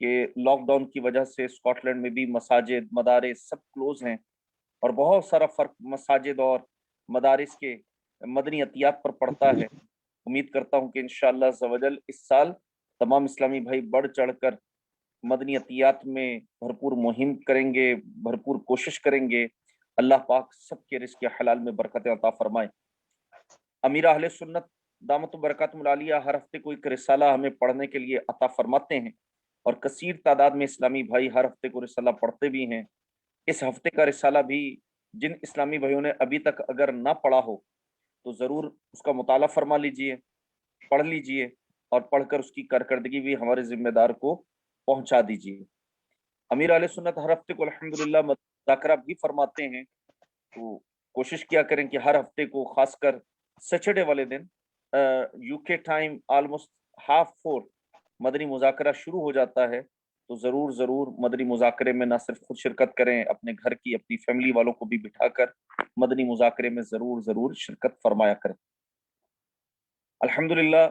S6: کہ لاک ڈاؤن کی وجہ سے اسکاٹ لینڈ میں بھی مساجد مدارس سب کلوز ہیں اور بہت سارا فرق مساجد اور مدارس کے مدنی عطیات پر پڑتا ہے. امید کرتا ہوں کہ انشاءاللہ عز و جل اس سال تمام اسلامی بھائی بڑھ چڑھ کر مدنی عطیات میں بھرپور مہم کریں گے, بھرپور کوشش کریں گے. اللہ پاک سب کے رزق حلال میں برکت عطا فرمائے. امیر اہل سنت دامت برکاتہم العالیہ ہر ہفتے کو ایک رسالہ ہمیں پڑھنے کے لیے عطا فرماتے ہیں اور کثیر تعداد میں اسلامی بھائی ہر ہفتے کو رسالہ پڑھتے بھی ہیں. اس ہفتے کا رسالہ بھی جن اسلامی بھائیوں نے ابھی تک اگر نہ پڑھا ہو تو ضرور اس کا مطالعہ فرما لیجئے, پڑھ لیجئے اور پڑھ کر اس کی کارکردگی بھی ہمارے ذمہ دار کو پہنچا دیجئے. امیر اہل سنت ہر ہفتے کو الحمدللہ مذاکرہ بھی فرماتے ہیں, تو کوشش کیا کریں کہ ہر ہفتے کو خاص کر سیٹرڈے والے دن یو کے ٹائم آلموسٹ 3:30 مدنی مذاکرہ شروع ہو جاتا ہے, تو ضرور مدنی مذاکرے میں نہ صرف خود شرکت کریں, اپنے گھر کی اپنی فیملی والوں کو بھی بٹھا کر مدنی مذاکرے میں ضرور شرکت فرمایا کریں. الحمدللہ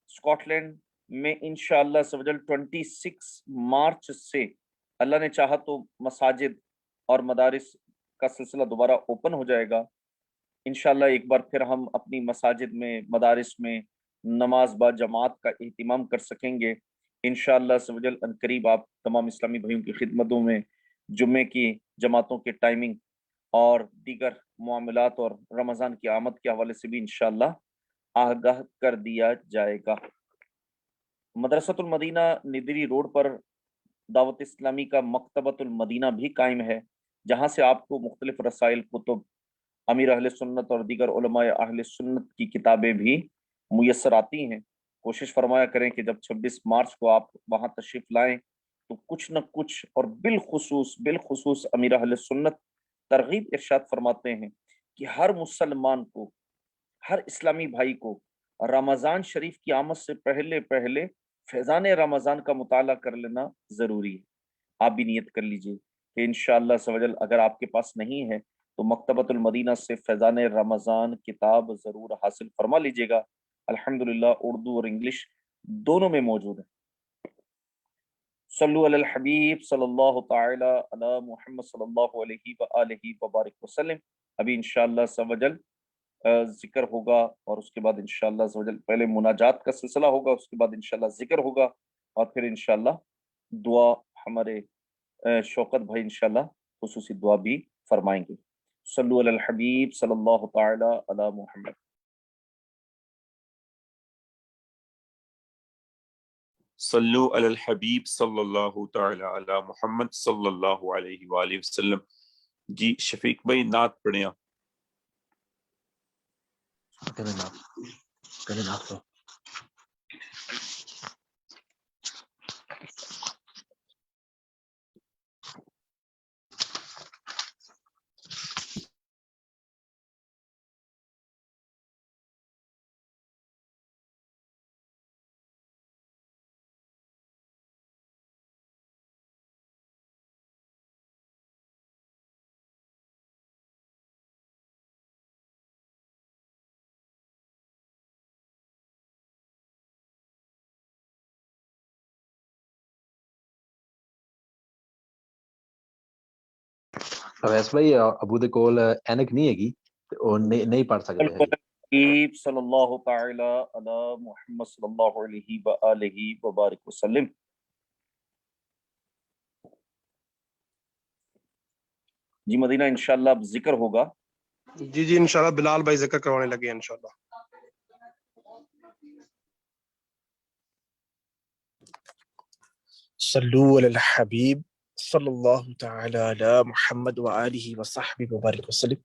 S6: اسکاٹ لینڈ میں انشاءاللہ 26 مارچ سے اللہ نے چاہا تو مساجد اور مدارس کا سلسلہ دوبارہ اوپن ہو جائے گا. انشاءاللہ ایک بار پھر ہم اپنی مساجد میں مدارس میں نماز با جماعت کا اہتمام کر سکیں گے. انشاءاللہ سوجل ان قریب آپ تمام اسلامی بھائیوں کی خدمتوں میں جمعے کی جماعتوں کے ٹائمنگ اور دیگر معاملات اور رمضان کی آمد کے حوالے سے بھی انشاءاللہ آگاہ کر دیا جائے گا. مدرسۃ المدینہ ندری روڈ پر دعوت اسلامی کا مکتبۃ المدینہ بھی قائم ہے, جہاں سے آپ کو مختلف رسائل, کتب, امیر اہل سنت اور دیگر علماء اہل سنت کی کتابیں بھی میسر آتی ہیں. کوشش فرمایا کریں کہ جب 26 مارچ کو آپ وہاں تشریف لائیں تو کچھ نہ کچھ, اور بالخصوص امیر اہل سنت ترغیب ارشاد فرماتے ہیں کہ ہر مسلمان کو, ہر اسلامی بھائی کو رمضان شریف کی آمد سے پہلے فیضان رمضان کا مطالعہ کر لینا ضروری ہے. آپ بھی نیت کر لیجئے کہ انشاءاللہ سوجل اگر آپ کے پاس نہیں ہے تو مکتبۃ المدینہ سے فیضان رمضان کتاب ضرور حاصل فرما لیجئے گا. الحمدللہ اردو اور انگلش دونوں میں موجود ہے. صلو علی الحبیب صلی اللہ تعالی علی محمد صلی اللہ علیہ وآلہ وبارک وسلم. ابھی انشاءاللہ سوجل ذکر ہوگا اور اس کے بعد انشاءاللہ سوجل پہلے مناجات کا سلسلہ ہوگا, اس کے بعد انشاءاللہ ذکر ہوگا اور پھر انشاءاللہ دعا ہمارے شوکت بھائی انشاءاللہ خصوصی دعا بھی فرمائیں گے. صلو علی الحبیب صلی اللہ تعالی علی محمد.
S1: صلو علی الحبیب صلی اللہ تعالی علی محمد صلی اللہ علیہ وآلہ وسلم. جی شفیق بھائی نعت پڑھیں آپ.
S7: اویس بھائی ابو دے کول اینک نہیں ہے گی, وہ نہیں پڑھ سکتے ہیں.
S6: حبیب صلی اللہ تعالی علی محمد صلی اللہ علیہ وآلہ وبارک وسلم. جی مدینہ انشاءاللہ اب ذکر ہوگا.
S2: جی انشاءاللہ بلال بھائی ذکر کروانے لگے انشاءاللہ.
S8: صلو علی الحبیب صلی اللہ تعالی علی محمد وآلہ وصحبہ وبارک وسلم.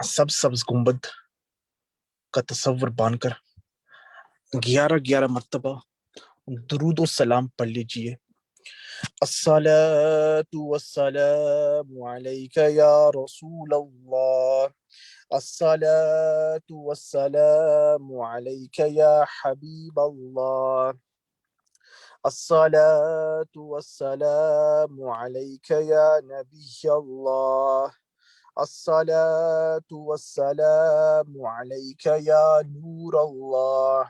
S8: سبز گنبد کا تصور بان کر 11 مرتبہ درود و سلام پڑھ لیجئے. الصلاة والسلام علیک یا رسول اللہ, الصلاة والسلام علیک یا حبیب اللہ, الصلاة والسلام علیک یا نبی اللہ, الصلاة والسلام علیک یا نور اللہ,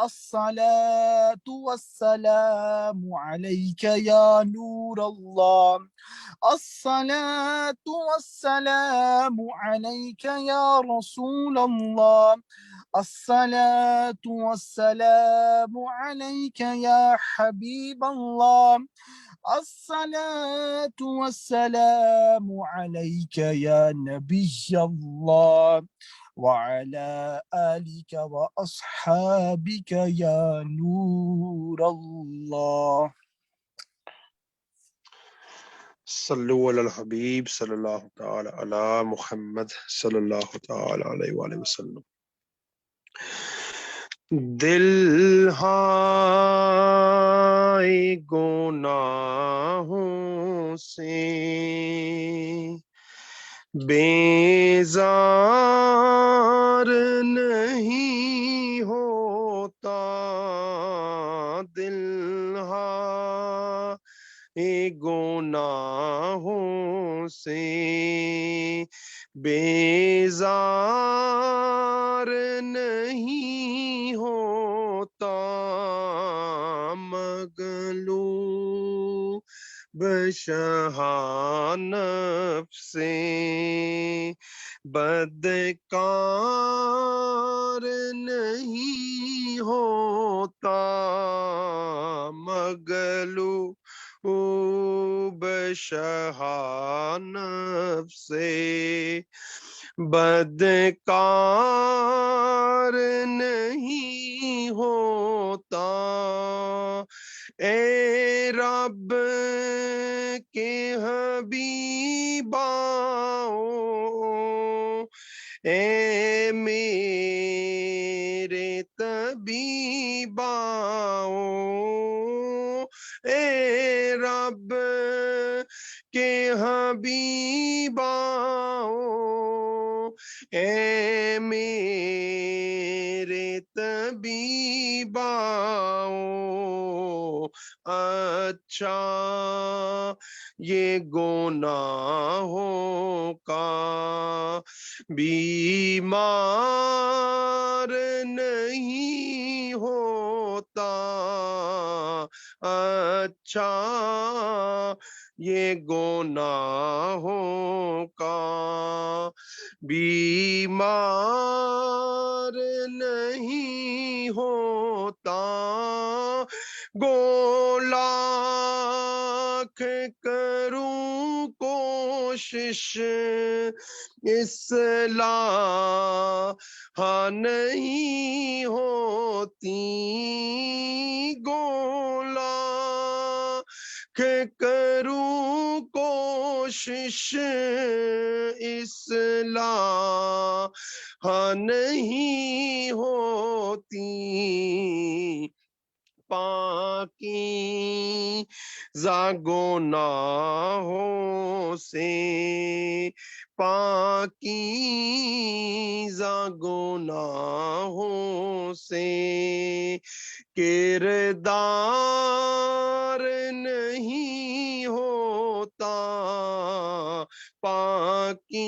S8: الصلاة والسلام عليك يا نور الله الصلاة والسلام عليك يا رسول الله الصلاة والسلام عليك يا حبيب الله الصلاة والسلام عليك يا نبي الله وعلى آلك وأصحابك يا نور الله
S2: صلو علی الحبیب صلی اللہ تعالی علی محمد صلی اللہ تعالی علیہ وآلہ وسلم. دل ہائے گناہوں سے بیزار نہیں ہوتا دل گناہوں سے بیزار نہیں ہوتا مغلوب نفس سے بدکار نہیں ہوتا مغلوب نفس سے بدکار نہیں ہوتا اے رب کے حبیباؤ اے میرے طبیباؤ اے رب کے حبیباؤ اے میرے طبیباؤ اچھا یہ گناہوں کا بیمار نہیں ہوتا اچھا یہ گناہوں کا بیمار نہیں ہوتا لاکھ کروں کوشش اصلاح نہیں ہوتی لاکھ کروں کوشش اصلاح نہیں ہوتی پاکی گناہوں سے پاکی گناہوں سے کردار نہیں ہوتا پاکی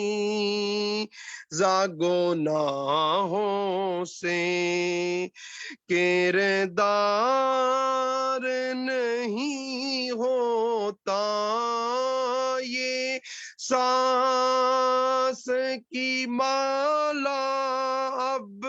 S2: گناہوں سے کردار نہیں ہوتا یہ سانس کی مالا اب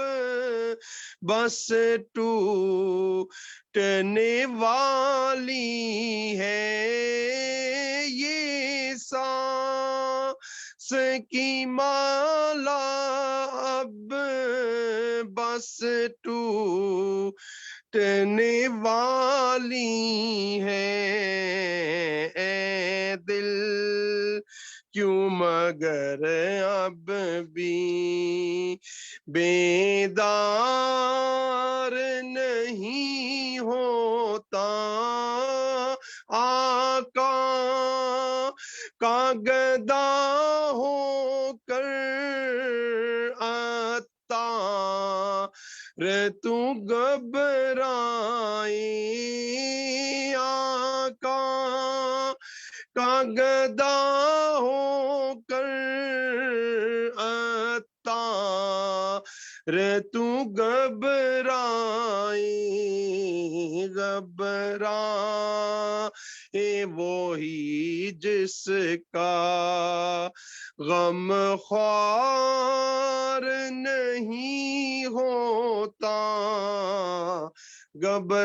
S2: بس ٹوٹنے والی ہے یہ سانس کی مالا اب بس ٹوٹنے والی ہے اے دل کیوں مگر اب بھی بیدار نہیں ہوتا آقا کا گدا ہو کر تو گھبرائے آقا کا گدا ہو کر رے تو گھبرائے گھبرائے وہی جس کا غم خوار نہیں ہوتا، گھبرائے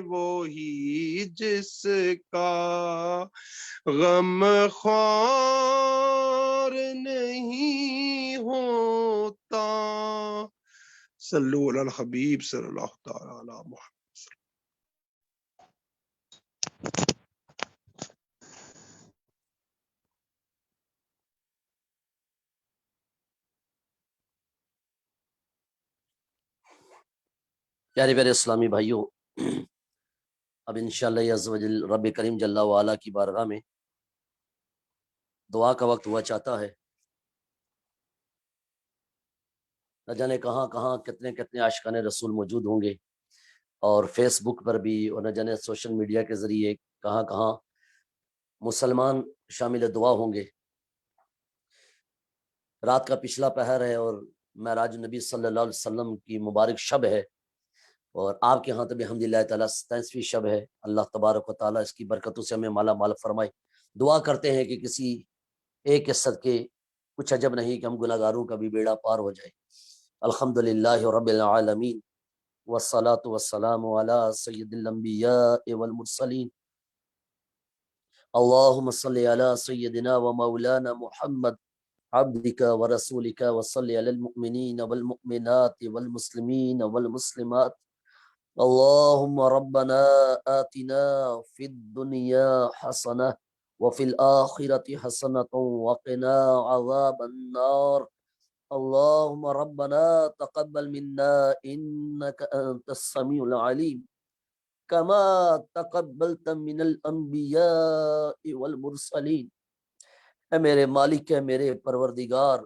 S2: وہی جس کا غم خوار نہیں ہوتا۔ صلو علی الحبیب صلی اللہ تعالی علی محمد۔
S5: پیارے پیارے اسلامی بھائیوں، اب انشاءاللہ عز و جل رب کریم جل وعلا کی بارگاہ میں دعا کا وقت ہوا چاہتا ہے۔ نہ جانے کہاں کہاں کتنے کتنے عاشقان رسول موجود ہوں گے، اور فیس بک پر بھی، اور نہ جانے سوشل میڈیا کے ذریعے کہاں کہاں مسلمان شامل دعا ہوں گے۔ رات کا پچھلا پہر ہے اور معراج نبی صلی اللہ علیہ وسلم کی مبارک شب ہے، اور آپ کے ہاں تو بحمد اللہ تعالیٰ 27ویں شب ہے۔ اللہ تبارک و تعالیٰ اس کی برکتوں سے ہمیں مالا مال فرمائے۔ دعا کرتے ہیں کہ کسی ایک کے صدقے کچھ عجب نہیں کہ ہم گناہگاروں کا بھی بیڑا پار ہو جائے۔ الحمدللہ رب العالمین، والصلاة والسلام علی سید الانبیاء والمرسلین، اللہم صلی علی سیدنا و مولانا محمد عبدک و رسولک، وصلی علی المؤمنین والمؤمنات والمسلمین والمسلمات، اللہم ربنا آتنا فی الدنیا حسنہ وفی الآخرۃ حسنۃ وقنا عذاب النار، اللہم ربنا تقبل منا انک انت السمیع العلیم کما تقبلت من الانبیاء والمرسلین۔ اے میرے مالک، اے میرے پروردگار،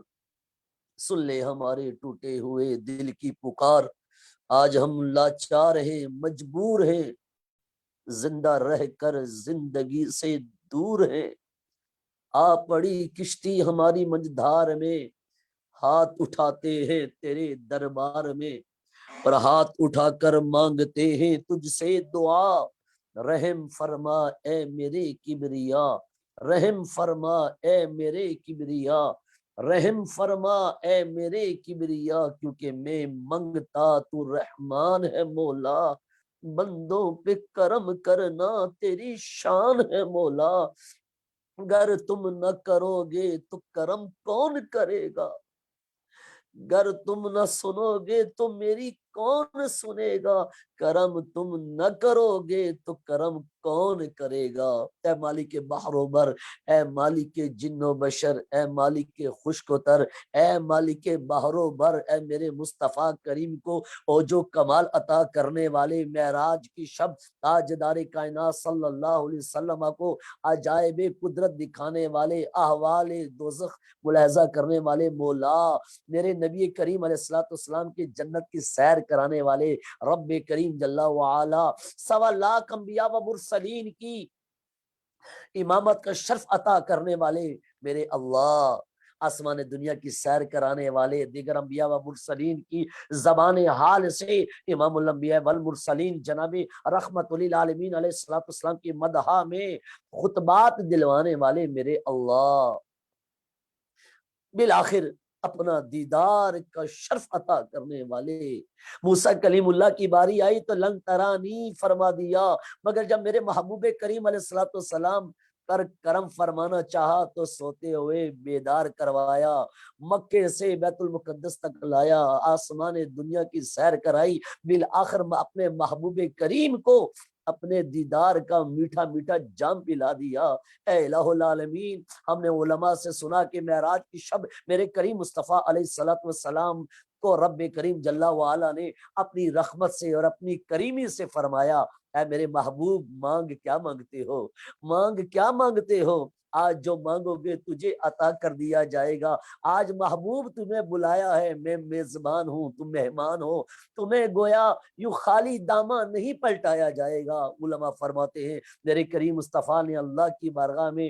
S5: سن لے ہمارے ٹوٹے ہوئے دل کی پکار۔ آج ہم لاچار ہیں، مجبور ہیں، زندہ رہ کر زندگی سے دور ہیں۔ آ پڑی کشتی ہماری منجدھار میں، ہاتھ اٹھاتے ہیں تیرے دربار میں، اور ہاتھ اٹھا کر مانگتے ہیں تجھ سے دعا۔ رحم فرما اے میرے کبریا، رحم فرما اے میرے کبریا، رحم فرما اے میرے کبریا، کیونکہ میں منگتا تو رحمان ہے مولا، بندوں پہ کرم کرنا تیری شان ہے مولا، گر تم نہ کرو گے تو کرم کون کرے گا، گر تم نہ سنو گے تو میری کون سنے گا، کرم تم نہ کرو گے تو کرم کون کرے گا۔ اے مالک بحر و بر، اے مالک جن و بشر، اے مالک خشک و تر، اے مالک بحر و بر، اے میرے مصطفیٰ کریم کو او جو کمال عطا کرنے والے، معراج کی شب تاجدار کائنات صلی اللہ علیہ وسلم کو عجائب قدرت دکھانے والے، احوال دوزخ ملاحظہ کرنے والے مولا، میرے نبی کریم علیہ الصلوۃ والسلام کی جنت کی سیر کرانے والے رب کریم جل وعلا، 1.25 لاکھ انبیاء و مرسلین کی امامت کا شرف عطا کرنے والے میرے اللہ، آسمان دنیا کی سیر کرانے والے، دیگر انبیاء و مرسلین کی زبان حال سے امام الانبیاء والمرسلین جناب رحمت للعالمین علیہ الصلوۃ والسلام کی مدح میں خطبات دلوانے والے میرے اللہ، بالآخر اپنا دیدار کا شرف عطا کرنے والے موسیٰ کلیم اللہ کی باری آئی تو لن ترانی فرما دیا، مگر جب میرے محبوب کریم علیہ الصلوۃ والسلام پر کرم فرمانا چاہا تو سوتے ہوئے بیدار کروایا، مکے سے بیت المقدس تک لایا، آسمان دنیا کی سیر کرائی، بالآخر اپنے محبوب کریم کو اپنے دیدار کا میٹھا میٹھا جام پلا دیا۔ اے الہ العالمین، ہم نے علماء سے سنا کہ معراج کی شب میرے کریم مصطفیٰ علیہ الصلوۃ والسلام کو رب کریم جل وعلا نے اپنی رحمت سے اور اپنی کریمی سے فرمایا، اے میرے محبوب مانگ کیا مانگتے ہو، مانگ کیا مانگتے ہو، آج جو مانگو گے تجھے عطا کر دیا جائے گا۔ آج محبوب تمہیں بلایا ہے، میں میزبان ہوں، تم مہمان ہو، تمہیں گویا یوں خالی دامن نہیں پلٹایا جائے گا۔ علماء فرماتے ہیں میرے کریم مصطفیٰ نے اللہ کی بارگاہ میں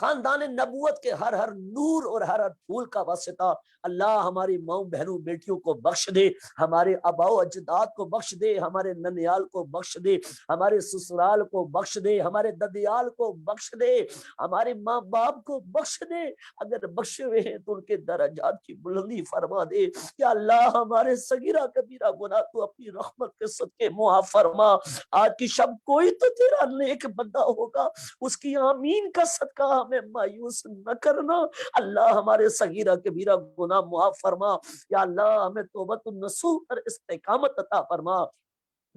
S5: خاندان نبوت کے ہر ہر نور اور ہر ہر پھول کا واسطہ اللہ ہماری ماؤں بہنوں بیٹیوں کو بخش دے، ہمارے آباؤ اجداد کو بخش دے، ہمارے ننیال کو بخش دے، ہمارے سسرال کو بخش دے، ہمارے ددیال کو بخش دے، ہمارے ماں باپ کو بخش دے، اگر بخشے ہوئے ہیں تو ان کے درجات کی بلندی فرما دے یا اللہ۔ ہمارے صغیرہ کبیرہ گناہ تو اپنی رحمت کے صدقے معاف فرما۔ آج کی شب کوئی تو تیرا نیک بندہ ہوگا، اس کی آمین کا صدقہ ہمیں مایوس نہ کرنا اللہ۔ ہمارے صغیرہ کبیرہ گناہ معاف فرما یا اللہ، ہمیں توبۃ النصوح پر استقامت عطا فرما۔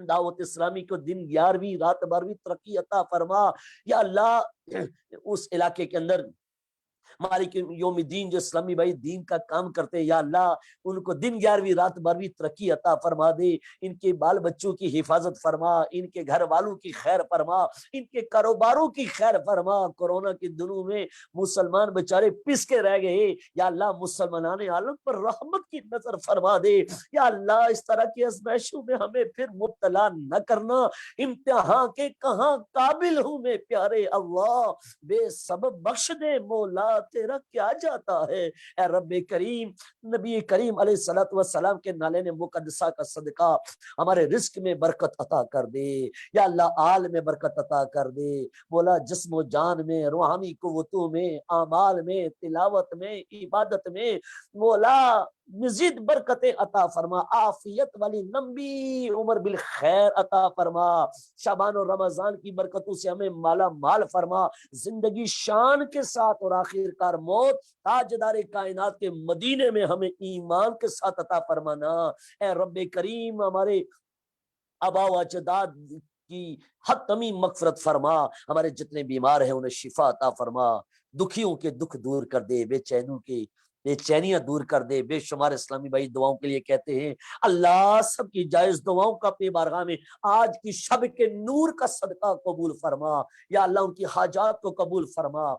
S5: دعوت اسلامی کو دن 11ویں رات 12ویں ترقی عطا فرما یا اللہ۔ اس علاقے کے اندر مالک یوم الدین جو اسلامی بھائی دین کا کام کرتے ہیں یا اللہ، ان کو دن 11ویں رات 12ویں ترقی عطا فرما دے، ان کے بال بچوں کی حفاظت فرما، ان کے گھر والوں کی خیر فرما، ان کے کاروباروں کی خیر فرما۔ کورونا کے دنوں میں مسلمان بیچارے پس کے رہ گئے یا اللہ، مسلمان عالم پر رحمت کی نظر فرما دے یا اللہ۔ اس طرح کی آزمائشوں میں ہمیں پھر مبتلا نہ کرنا، امتحان کے کہاں قابل ہوں میں پیارے اللہ، بے سبب بخش دے مولا، تیرا کیا جاتا ہے اے رب کریم۔ نبی کریم علیہ الصلوۃ والسلام کے نالے مقدسہ کا صدقہ ہمارے رزق میں برکت عطا کر دے یا اللہ، آل میں برکت عطا کر دے مولا، جسم و جان میں، روحانی قوتوں میں، اعمال میں، تلاوت میں، عبادت میں مولا مزید برکتیں عطا فرما، عافیت والی لمبی عمر بالخیر عطا فرما، شعبان و رمضان کی برکتوں سے ہمیں مالا مال فرما، زندگی شان کے ساتھ اور آخر کار موت تاجدار کائنات کے مدینے میں ہمیں ایمان کے ساتھ عطا فرمانا اے رب کریم۔ ہمارے آبا و اجداد کی حتمی مغفرت فرما، ہمارے جتنے بیمار ہیں انہیں شفا عطا فرما، دکھیوں کے دکھ دور کر دے، بے چینوں کے بے چینیاں دور کر دے۔ بے شمار اسلامی بھائی دعاؤں کے لیے کہتے ہیں اللہ، سب کی جائز دعاؤں کا اپنی بارگاہ میں آج کی شب کے نور کا صدقہ قبول فرما یا اللہ، ان کی حاجات کو قبول فرما،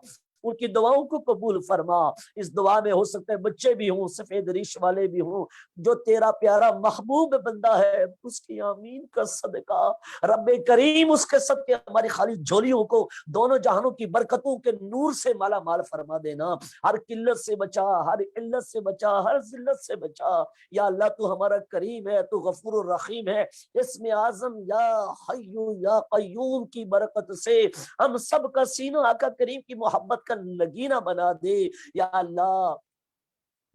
S5: ان کی دعاؤں کو قبول فرما۔ اس دعا میں ہو سکتا ہے بچے بھی ہوں، سفید ریش والے بھی ہوں، جو تیرا پیارا محبوب بندہ ہے اس کی آمین کا صدقہ رب کریم، اس کے صدقے ہماری خالی جھولیوں کو دونوں جہانوں کی برکتوں کے نور سے مالا مال فرما دینا، ہر قلت سے بچا، ہر علت سے بچا، ہر ذلت سے بچا یا اللہ۔ تو ہمارا کریم ہے، تو غفور الرحیم ہے، اسم اعظم یا حی یا قیوم کی برکت سے ہم سب کا سینہ آقا کریم کی محبت کا لگینہ بنا دے یا اللہ۔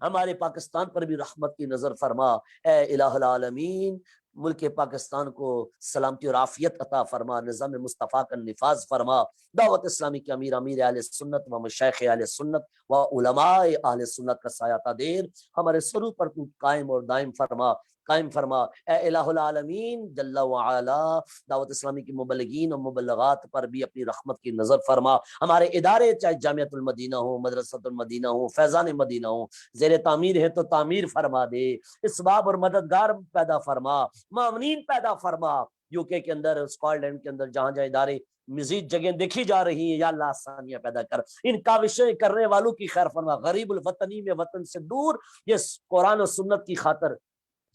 S5: ہمارے پاکستان پر بھی رحمت کی نظر فرما اے الہ العالمین۔ ملک پاکستان کو سلامتی اور عافیت عطا فرما، نظام مصطفیٰ کا نفاذ فرما، دعوت اسلامی کے امیر اہل سنت و مشائخ اہل سنت و علماء اہل سنت کا سایہ تادیر ہمارے سروں پر تو قائم اور دائم فرما، قائم فرما اے الہ العالمین جل وعلا۔ دعوت اسلامی کی مبلغین اور مبلغات پر بھی اپنی رحمت کی نظر فرما، ہمارے ادارے چاہے جامعۃ المدینہ ہو، مدرسۃ المدینہ ہو، فیضان مدینہ ہو، زیر تعمیر ہے تو تعمیر فرما دے، اسباب اور مددگار پیدا فرما، معاونین پیدا فرما۔ یو کے اندر، اسکاٹ لینڈ کے اندر جہاں جہاں ادارے مزید جگہ دیکھی جا رہی ہیں یا اللہ آسانیاں پیدا کر، ان کاوشیں کرنے والوں کی خیر فرما، غریب الوطنی میں وطن سے دور یہ قرآن و سنت کی خاطر،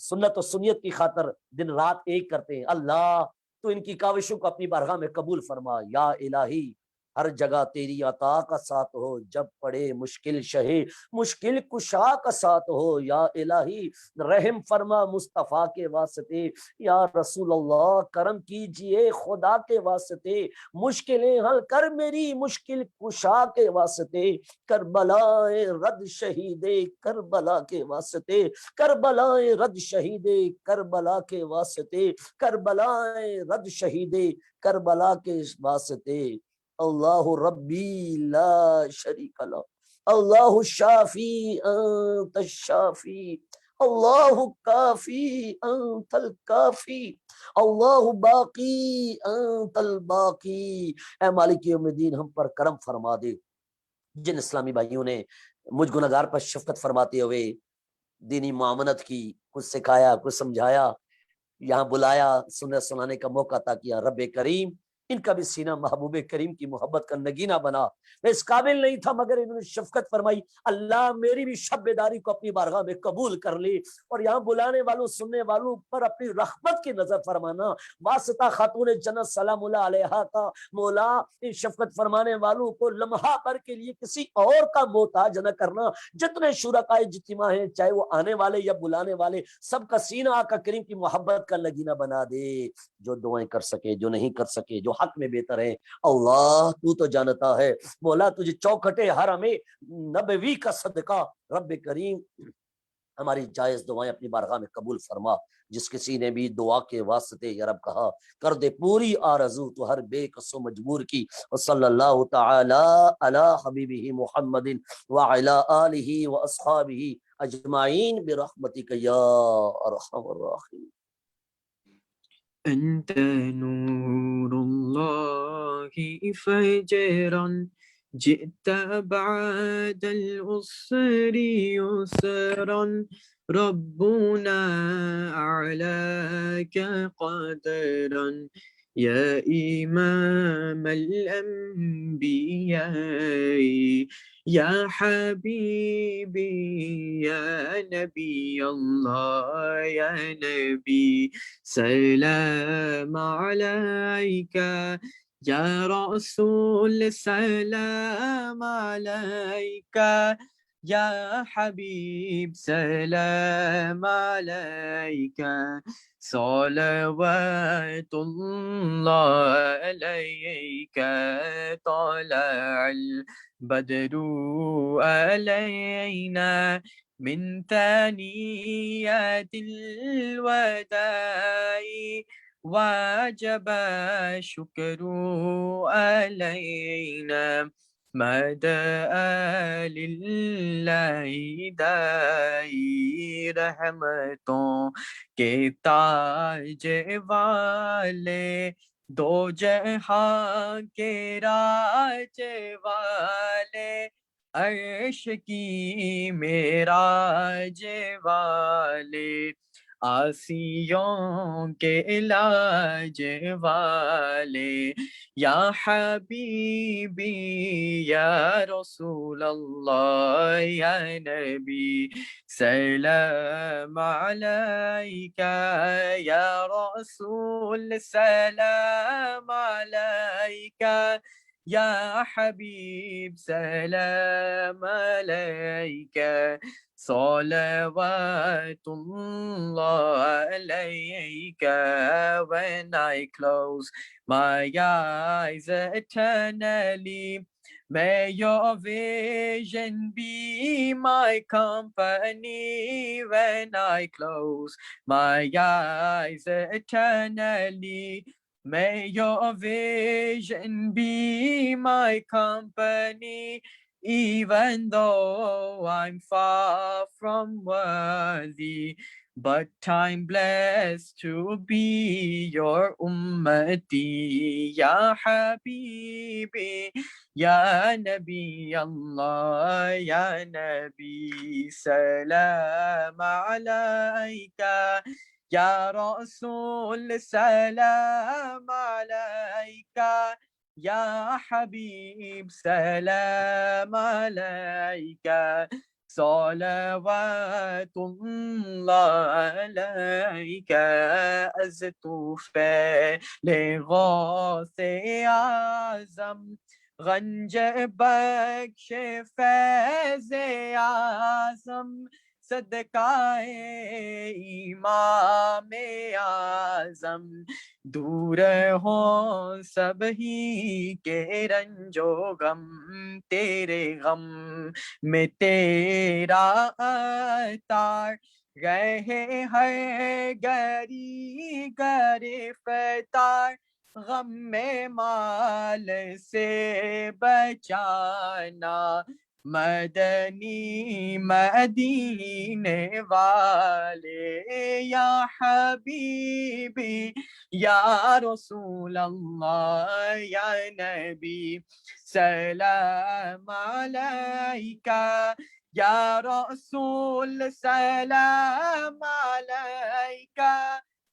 S5: سنت و سنیت کی خاطر دن رات ایک کرتے ہیں اللہ، تو ان کی کاوشوں کو اپنی بارگاہ میں قبول فرما یا الہی۔ ہر جگہ تیری عطا کا ساتھ ہو، جب پڑے مشکل شہے مشکل کشا کا ساتھ ہو یا الہی۔ رحم فرما مصطفیٰ کے واسطے یا رسول اللہ، کرم کیجئے خدا کے واسطے، مشکلیں حل کر میری مشکل کشا کے واسطے، کربلائے رد شہید کربلا کے واسطے، کربلائے رد شہید کربلا کے واسطے، کربلائے رد شہید کربلا کے واسطے۔ اللہ ربی لا شریک لہ، اللہ شافی انت الشافی، اللہ کافی انت الکافی، اللہ باقی انت الباقی۔ اے مالک یوم الدین ہم پر کرم فرما دے، جن اسلامی بھائیوں نے مجھ گنہگار پر شفقت فرماتے ہوئے دینی معاملت کی، کچھ سکھایا، کچھ سمجھایا، یہاں بلایا، سننے سنانے کا موقع عطا کیا، رب کریم ان کا بھی سینہ محبوب کریم کی محبت کا نگینہ بنا. میں اس قابل نہیں تھا مگر انہوں نے شفقت فرمائی. اللہ میری بھی شب بیداری کو اپنی بارگاہ میں قبول کر لی اور یہاں بلانے والوں سننے والوں پر اپنی رحمت کی نظر فرمانا. واسطہ خاتون جنت سلام اللہ علیہا کا مولا ان شفقت فرمانے والوں کو لمحہ پر کے لیے کسی اور کا محتاج نہ کرنا. جتنے شرکاء اجتماع ہیں چاہے وہ آنے والے یا بلانے والے, سب کا سینہ آقا کریم کی محبت کا لگینہ بنا دے. جو دعائیں کر سکے, جو نہیں کر سکے, جو حق میں بہتر ہے, اللہ تو جانتا ہے. مولا تجھے چوکھٹے حرم نبوی کا صدقہ رب کریم ہماری جائز دعائیں اپنی بارگاہ میں قبول فرما. جس کسی نے بھی دعا کے واسطے یا رب کہا کر دے پوری آرزو تو ہر بے کس و مجبور کی. وصلی اللہ تعالی علی حبیبہ محمد وعلی آلہ واصحابہ اجمعین برحمتک یا ارحم الراحمین.
S9: أنت نور الله فجرا جئت بعد العسر يسرا ربنا أعلاك قدرا يا إمام الأنبياء يا حبيبي يا نبي الله يا نبي سلام عليك يا رسول سلام عليك يا حبيب سلام عليك صلوات الله عليك طلع البدر علينا من ثنيات الوداع وجب الشكر علينا مدى للہ دائی رحمتوں کے تاج والے دو جہاں کے راج والے عرش کی معراج والے آسیوں کے علاج والے یا حبیبی یا رسول اللہ یا نبی سلام علیکہ یا رسول سلام علیکہ یا حبیب سلام علیکہ صلوات Allah alayka. When I close my eyes eternally, may your vision be my company. When I close my eyes eternally, may your vision be my company. Even though I'm far from worthy, but I'm blessed to be your ummati. Ya Habibi, Ya Nabi Allah, Ya Nabi, Salam alayka. Ya Rasul, Salam alayka. Ya Habib, salam alayka. Salawatullah alayka. Az tufel ghath-e azam, غنج بخش فیض اعظم صدقہ امام اعظم دور ہوں سب ہی کے رنج و غم تیرے غم میں تیرا عطار رہے ہر گری گرفتار غم میں مال سے بچانا مدنی مدینے والے یا حبیبی یا رسول اللہ یا نبی سلام علیکہ یا رسول سلام علیکہ